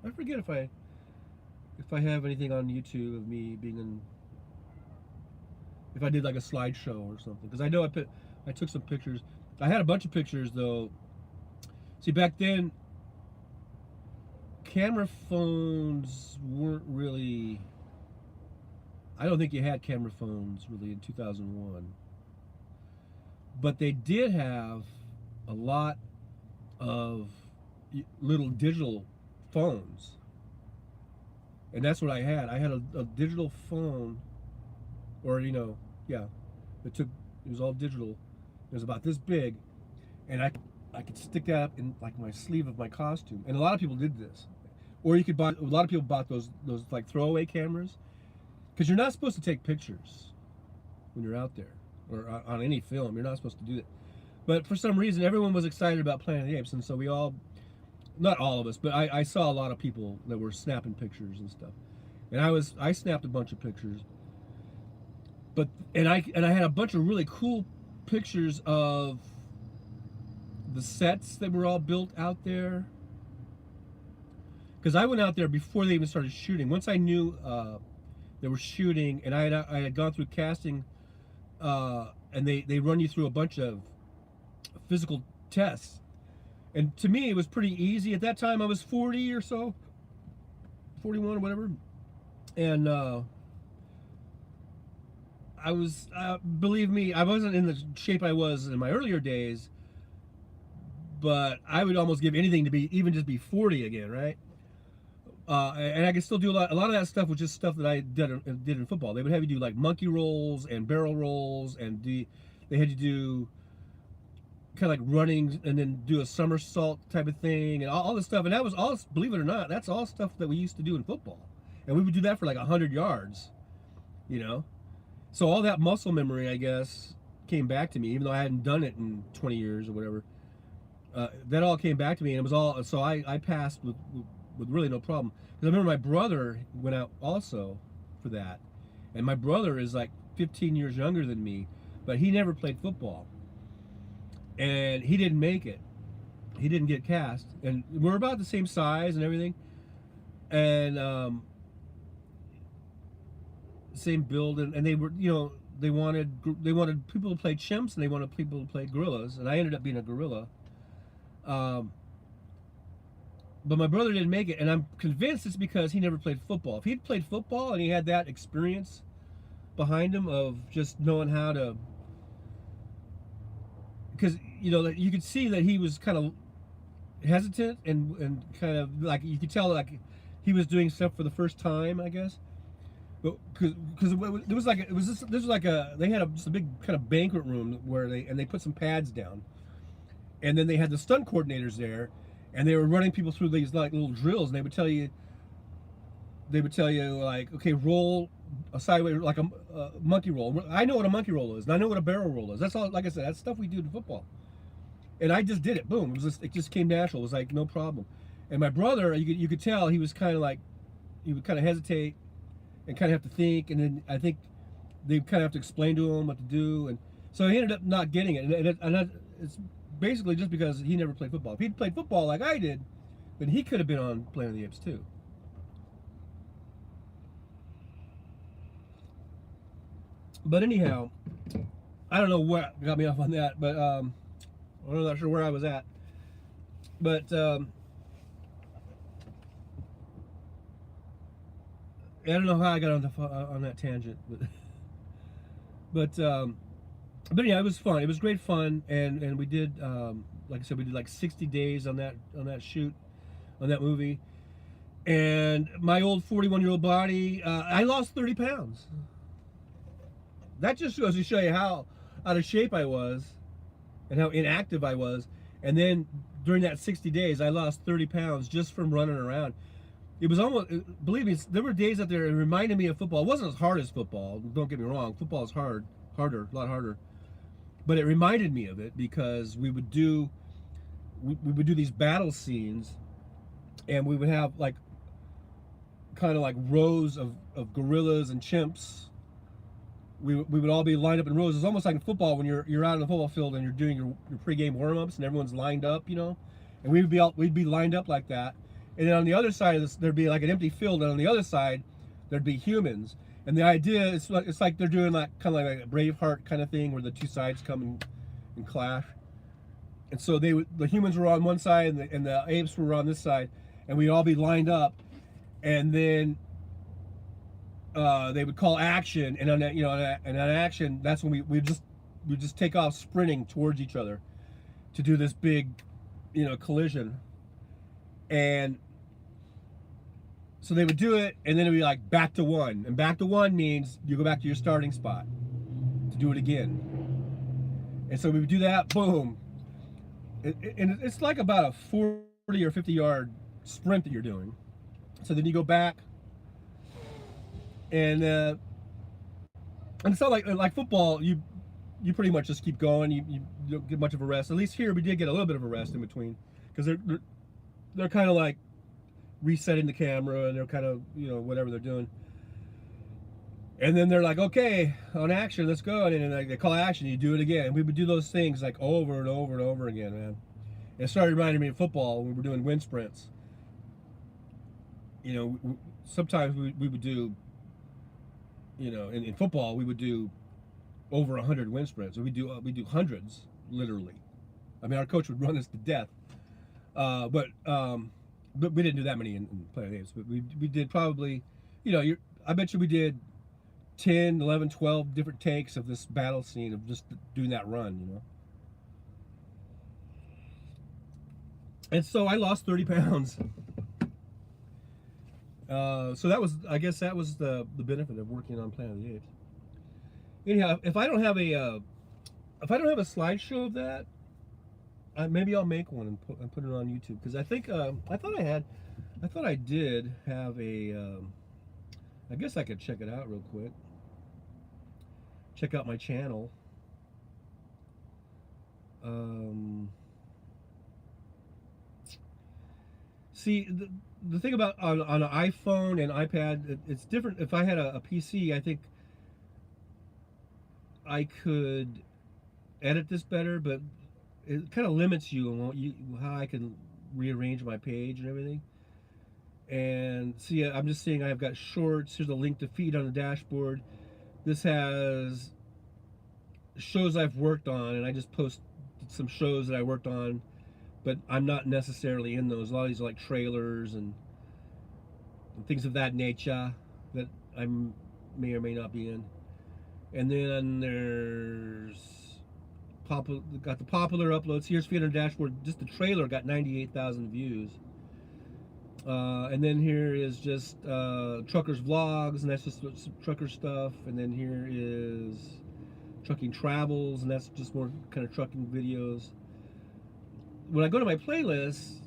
Speaker 1: I forget if I have anything on YouTube of me being in. If I did like a slideshow or something, because I know I took some pictures. I had a bunch of pictures though. See, back then, camera phones weren't really. I don't think you had camera phones really in 2001, but they did have a lot of little digital phones, and that's what I had. I had a digital phone, or yeah, it was all digital. It was about this big, and I could stick that up in like my sleeve of my costume. And a lot of people did this, or you could buy. A lot of people bought those like throwaway cameras, because you're not supposed to take pictures when you're out there or on any film. You're not supposed to do that. But for some reason, everyone was excited about Planet of the Apes, and so we all, not all of us, but I saw a lot of people that were snapping pictures and stuff. And I snapped a bunch of pictures. But and I had a bunch of really cool pictures of the sets that were all built out there. Because I went out there before they even started shooting. Once I knew they were shooting, and I had gone through casting, and they run you through a bunch of physical tests. And to me, it was pretty easy. At that time, I was 40 or so, 41 or whatever. And I was, believe me, I wasn't in the shape I was in my earlier days, but I would almost give anything to just be 40 again, right? And I could still do a lot of that stuff was just stuff that I did in football. They would have you do like monkey rolls and barrel rolls, and they had you do kind of like running and then do a somersault type of thing and all this stuff. And that was all, believe it or not, that's all stuff that we used to do in football. And we would do that for like 100 yards, So all that muscle memory, I guess, came back to me, even though I hadn't done it in 20 years or whatever. That all came back to me, and it was all, so I passed with really no problem. Because I remember my brother went out also for that. And my brother is like 15 years younger than me, but he never played football. And he didn't make it. He didn't get cast. And we're about the same size and everything. And same build, and they were, they wanted people to play chimps, and they wanted people to play gorillas, and I ended up being a gorilla. But my brother didn't make it, and I'm convinced it's because he never played football. If he'd played football and he had that experience behind him of just knowing how to, because you could see that he was kind of hesitant and kind of like, you could tell like he was doing stuff for the first time, I guess. Because there was like they had just a big kind of banquet room where they put some pads down, and then they had the stunt coordinators there, and they were running people through these like little drills, and they would tell you like, okay, roll a sideways, like a monkey roll. I know what a monkey roll is, and I know what a barrel roll is. That's all. Like I said, that's stuff we do in football. And I just did it. Boom. It just came natural. It was like no problem. And my brother, you could tell he was kind of like, he would kind of hesitate and kind of have to think. And then I think they kind of have to explain to him what to do. And so he ended up not getting it. It's basically just because he never played football. If he'd played football like I did, then he could have been on Planet of the Apes too. But anyhow, I don't know what got me off on that, but I'm not sure where I was at. But I don't know how I got on that tangent, but yeah, it was fun. It was great fun, and we did like I said, we did like 60 days on that shoot, on that movie. And my old 41-year-old body, I lost 30 pounds. That just goes to show you how out of shape I was and how inactive I was. And then during that 60 days, I lost 30 pounds just from running around. It was almost, believe me, there were days out there it reminded me of football. It wasn't as hard as football, don't get me wrong. Football is harder, a lot harder. But it reminded me of it because we would do these battle scenes, and we would have like kind of like rows of gorillas and chimps. We would all be lined up in rows. It's almost like in football when you're out in the football field and you're doing your pregame warm-ups and everyone's lined up, you know. And we'd be lined up like that. And then on the other side of this, there'd be like an empty field, and on the other side, there'd be humans. And the idea is it's like they're doing like kind of like a Braveheart kind of thing where the two sides come and clash. And so the humans were on one side and the apes were on this side, and we'd all be lined up, and then they would call action, and on that, you know, and on action, that's when we just take off sprinting towards each other to do this big, you know, collision. And so they would do it, and then it'd be like back to one, and back to one means you go back to your starting spot to do it again. And so we would do that, boom, and it's like about a 40 or 50-yard sprint that you're doing. So then you go back, and it's not like football. You pretty much just keep going. You don't get much of a rest. At least here we did get a little bit of a rest in between, because they're kind of like resetting the camera, and they're kind of, you know, whatever they're doing. And then they're like, okay, on action, let's go. And then they call action, you do it again. And we would do those things like over and over and over again, man. And it started reminding me of football when we were doing wind sprints. You know, sometimes we would do, you know, in football we would do over 100 wind sprints. So we do hundreds, literally. I mean, our coach would run us to death. But we didn't do that many in Planet Apes. But we did probably, you know, I bet you we did 10, 11, 12 different takes of this battle scene of just doing that run, you know. And so I lost 30 pounds. So that was, I guess that was the benefit of working on Planet of the Apes. Anyhow, if I don't have a slideshow of that, maybe I'll make one and put it on YouTube, because I think I thought I did have a. I guess I could check it out real quick. Check out my channel. See, the thing about on an iPhone and iPad, it's different. If I had a PC, I think I could edit this better, but it kind of limits you on how I can rearrange my page and everything. And see, I'm just seeing I've got shorts. Here's a link to feed on the dashboard. This has shows I've worked on, and I just post some shows that I worked on, but I'm not necessarily in those. A lot of these are like trailers and things of that nature that I may or may not be in. And then there's got the popular uploads. Here's feed on the dashboard. Just the trailer got 98,000 views. And then here is just truckers vlogs, and that's just trucker stuff. And then here is trucking travels, and that's just more kind of trucking videos. When I go to my playlist,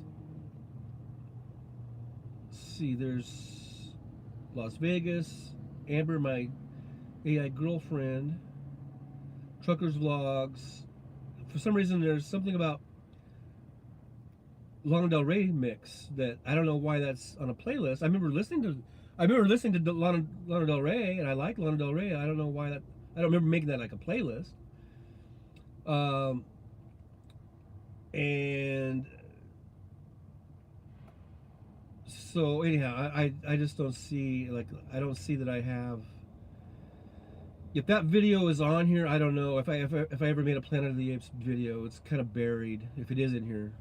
Speaker 1: see, there's Las Vegas, Amber, my AI girlfriend, Truckers Vlogs. For some reason, there's something about Lana Del Rey mix that I don't know why that's on a playlist. I remember listening to Lana Del Rey, and I like Lana Del Rey. I don't know why that. I don't remember making that like a playlist. Um, and so anyhow, I just don't see, like, I don't see that I have. If that video is on here, I don't know if I ever made a Planet of the Apes video. It's kind of buried if it is in here.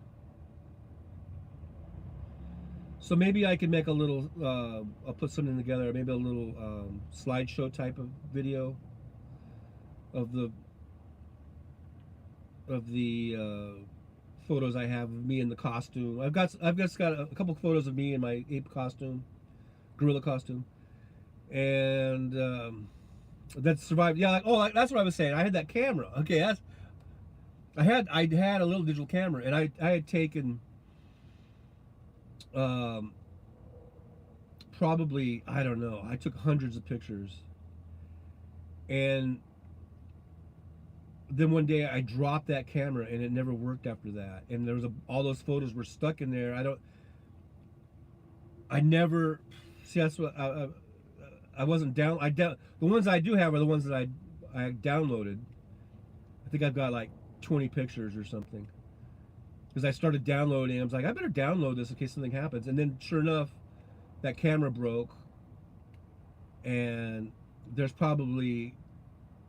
Speaker 1: So maybe I can make a little. I'll put something together. Maybe a little slideshow type of video of the photos I have of me in the costume. I've just got a couple photos of me in my ape costume, gorilla costume, and that survived. Yeah, like, oh, that's what I was saying. I had that camera. Okay, I had a little digital camera, and I had taken um, probably, I don't know. I took hundreds of pictures, and then one day I dropped that camera, and it never worked after that. And there was all those photos were stuck in there. I never see. That's what I wasn't down. The ones I do have are the ones that I downloaded. I think I've got like 20 pictures or something. Because I started downloading, I was like, I better download this in case something happens. And then, sure enough, that camera broke, and there's probably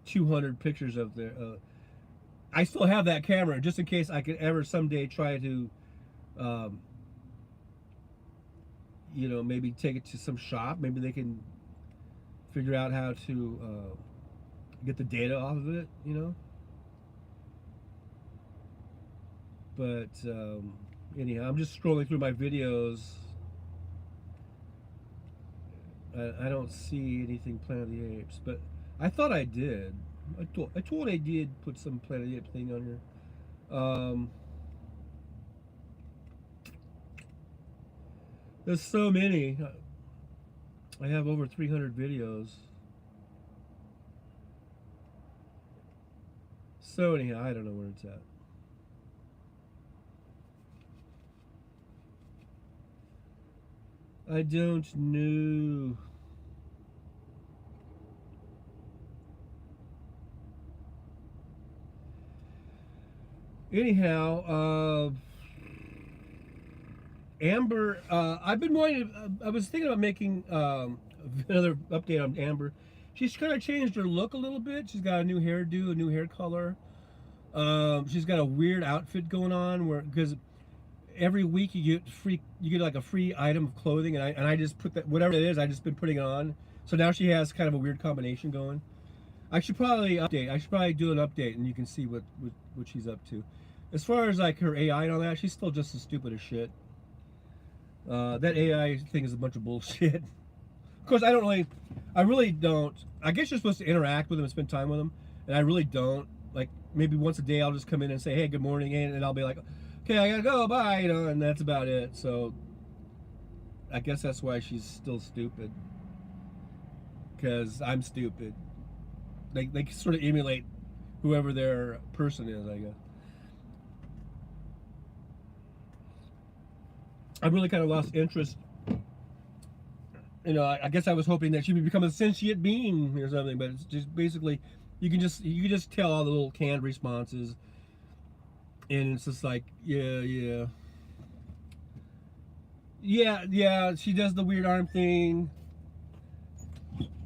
Speaker 1: 200 pictures of the. I still have that camera just in case I could ever someday try to, um, maybe take it to some shop. Maybe they can figure out how to get the data off of it, But anyhow, I'm just scrolling through my videos. I don't see anything Planet of the Apes, but I thought I did. I thought I did put some Planet of the Apes thing on here. There's so many. I have over 300 videos. So anyhow, I don't know where it's at. I don't know. Anyhow, Amber, I've been wanting to, I was thinking about making another update on Amber. She's kind of changed her look a little bit. She's got a new hairdo, a new hair color. She's got a weird outfit going on because every week you get like a free item of clothing, and I just put that, whatever it is, I just been putting it on. So now she has kind of a weird combination going. I should probably do an update, and you can see what she's up to. As far as like her AI and all that, she's still just as stupid as shit. That AI thing is a bunch of bullshit. Of course, I really don't. I guess you're supposed to interact with them and spend time with them, and I really don't. Like, maybe once a day I'll just come in and say, hey, good morning, and I'll be like, okay, I gotta go, bye, and that's about it. So I guess that's why she's still stupid, because I'm stupid. They sort of emulate whoever their person is, I guess. I really kind of lost interest. I guess I was hoping that she would become a sentient being or something, but it's just basically you can just tell all the little canned responses, and it's just like, yeah. She does the weird arm thing.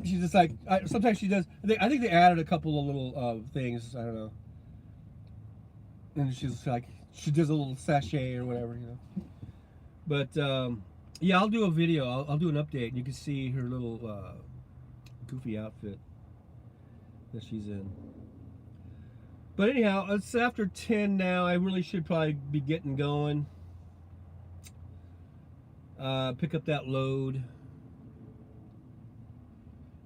Speaker 1: She's just like, sometimes she does. I think they added a couple of little things. I don't know. And she's like, she does a little sachet or whatever, But yeah, I'll do a video. I'll do an update, and you can see her little goofy outfit that she's in. But anyhow, it's after 10 now. I really should probably be getting going. Pick up that load.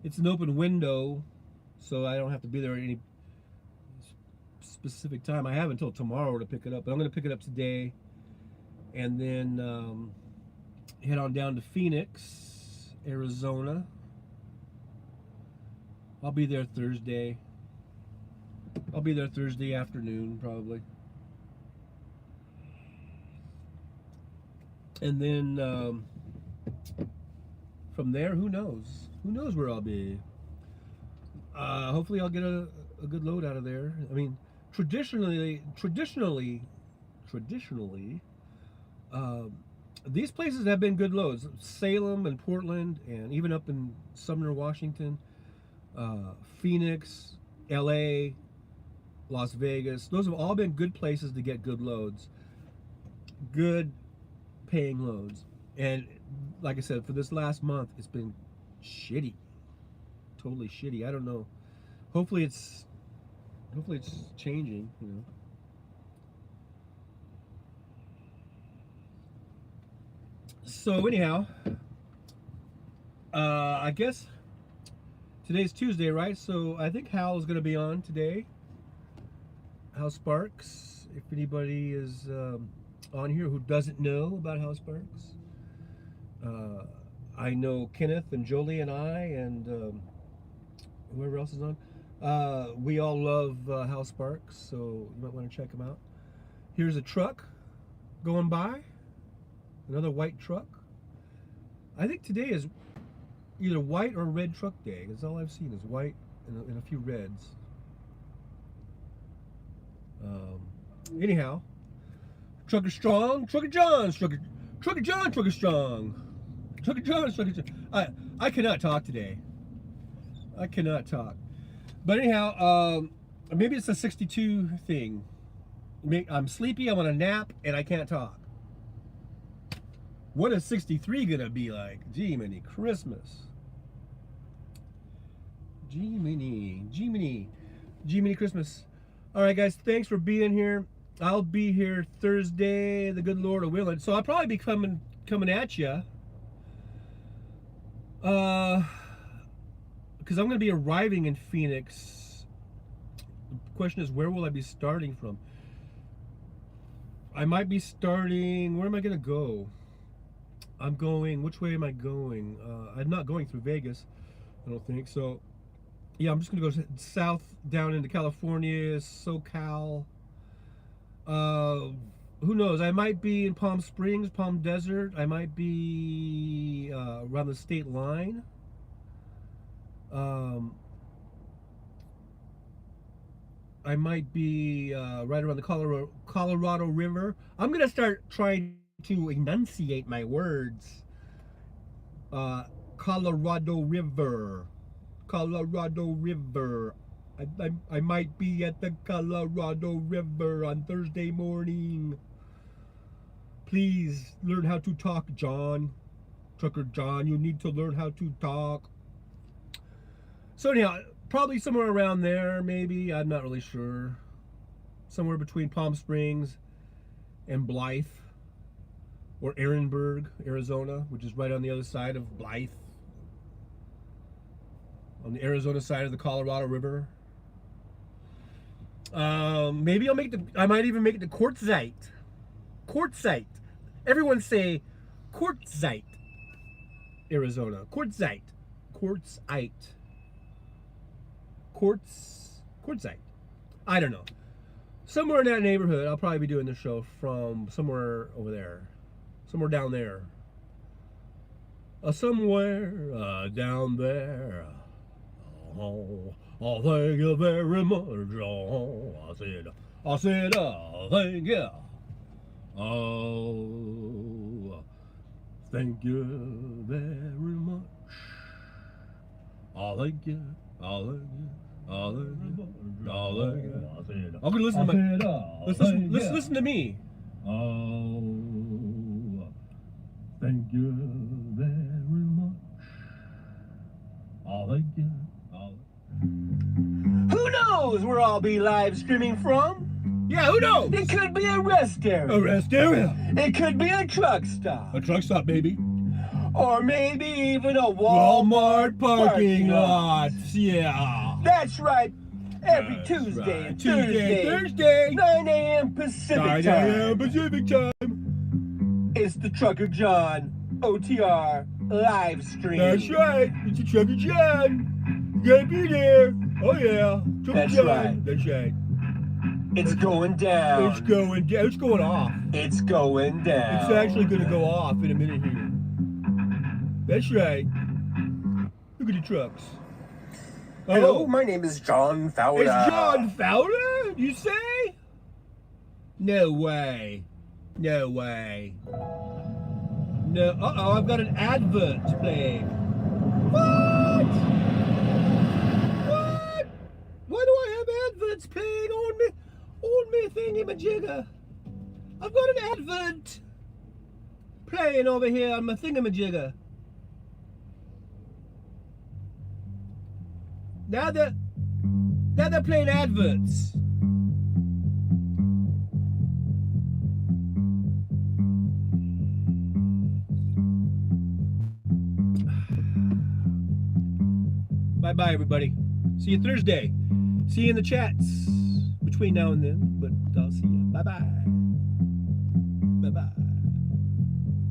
Speaker 1: It's an open window, so I don't have to be there at any specific time. I have until tomorrow to pick it up, but I'm going to pick it up today, and then head on down to Phoenix, Arizona, I'll be there Thursday. I'll be there Thursday afternoon, probably. And then from there, who knows? Who knows where I'll be? Hopefully, I'll get a good load out of there. I mean, traditionally, these places have been good loads. Salem and Portland, and even up in Sumner, Washington, Phoenix, LA, Las Vegas. Those have all been good places to get good loads. Good paying loads. And like I said, for this last month, it's been shitty. Totally shitty. I don't know. Hopefully it's changing, you know. So anyhow, I guess today's Tuesday, right? So I think Hal's going to be on today. Hal Sparks. If anybody is on here who doesn't know about Hal Sparks, I know Kenneth and Jolie and I and whoever else is on. We all love Hal Sparks, so you might want to check him out. Here's a truck going by. Another white truck. I think today is either white or red truck day. That's all I've seen is white and a few reds. Anyhow, Trucker Strong, Trucker John's, Trucker John, Trucker Strong, Trucker John's, Trucker John. I cannot talk today. I cannot talk. But anyhow, maybe it's a 62 thing. I'm sleepy, I want to nap, and I can't talk. What is 63 gonna be like? Jiminy Christmas. Jiminy Christmas. All right, guys, thanks for being here. I'll be here Thursday, the good Lord willing. So I'll probably be coming at you. Because I'm gonna be arriving in Phoenix. The question is, where will I be starting from? I might be starting. Where am I gonna go? I'm going. Which way am I going? I'm not going through Vegas, I don't think. So, yeah, I'm just gonna go south down into California, SoCal. Who knows? I might be in Palm Springs, Palm Desert. I might be around the state line. I might be right around the Colorado River. I'm gonna start trying to enunciate my words. Colorado River. I might be at the Colorado River on Thursday morning. Please learn how to talk, John. Trucker John, you need to learn how to talk. So anyhow, probably somewhere around there, maybe. I'm not really sure. Somewhere between Palm Springs and Blythe. Or Ehrenberg, Arizona, which is right on the other side of Blythe. On the Arizona side of the Colorado River. Maybe I might even make it to Quartzsite. Quartzsite. Everyone say Quartzsite, Arizona. Quartzsite. Quartzsite. I don't know. Somewhere in that neighborhood, I'll probably be doing the show from somewhere over there. Somewhere down there. Somewhere down there. Oh, thank you very much. Oh, I said, thank you. Oh, thank you very much. Oh, thank you. Oh, thank you. Oh, thank you. Oh, thank you. I'm gonna listen to listen to me. Oh, thank you very much. Oh, thank you. Who knows where I'll be live streaming from? Yeah, who knows? It could be a rest area. A rest area. It could be a truck stop. A truck stop, baby. Or maybe even a Walmart parking lot. Yeah. That's right. Every Tuesday and Thursday, 9 a.m. Pacific time. It's the Trucker John OTR live stream. That's right. It's the Trucker John.
Speaker 3: Gotta be there. Oh yeah.
Speaker 1: That's right.
Speaker 3: That's right.
Speaker 1: It's going down.
Speaker 3: It's going down. It's going off.
Speaker 1: It's going down.
Speaker 3: It's actually gonna go off in a minute here. That's right. Look at the trucks.
Speaker 1: Hello, my name is John Fowler.
Speaker 3: It's John Fowler, you say? No way. No way. No. Uh-oh, I've got an advert playing. What? What? Why do I have adverts playing on me thingamajigger? I've got an advert playing over here on my thingamajigger. Now they're playing adverts. Bye-bye, everybody. See you Thursday. See you in the chats between now and then, but I'll see you. Bye-bye. Bye-bye.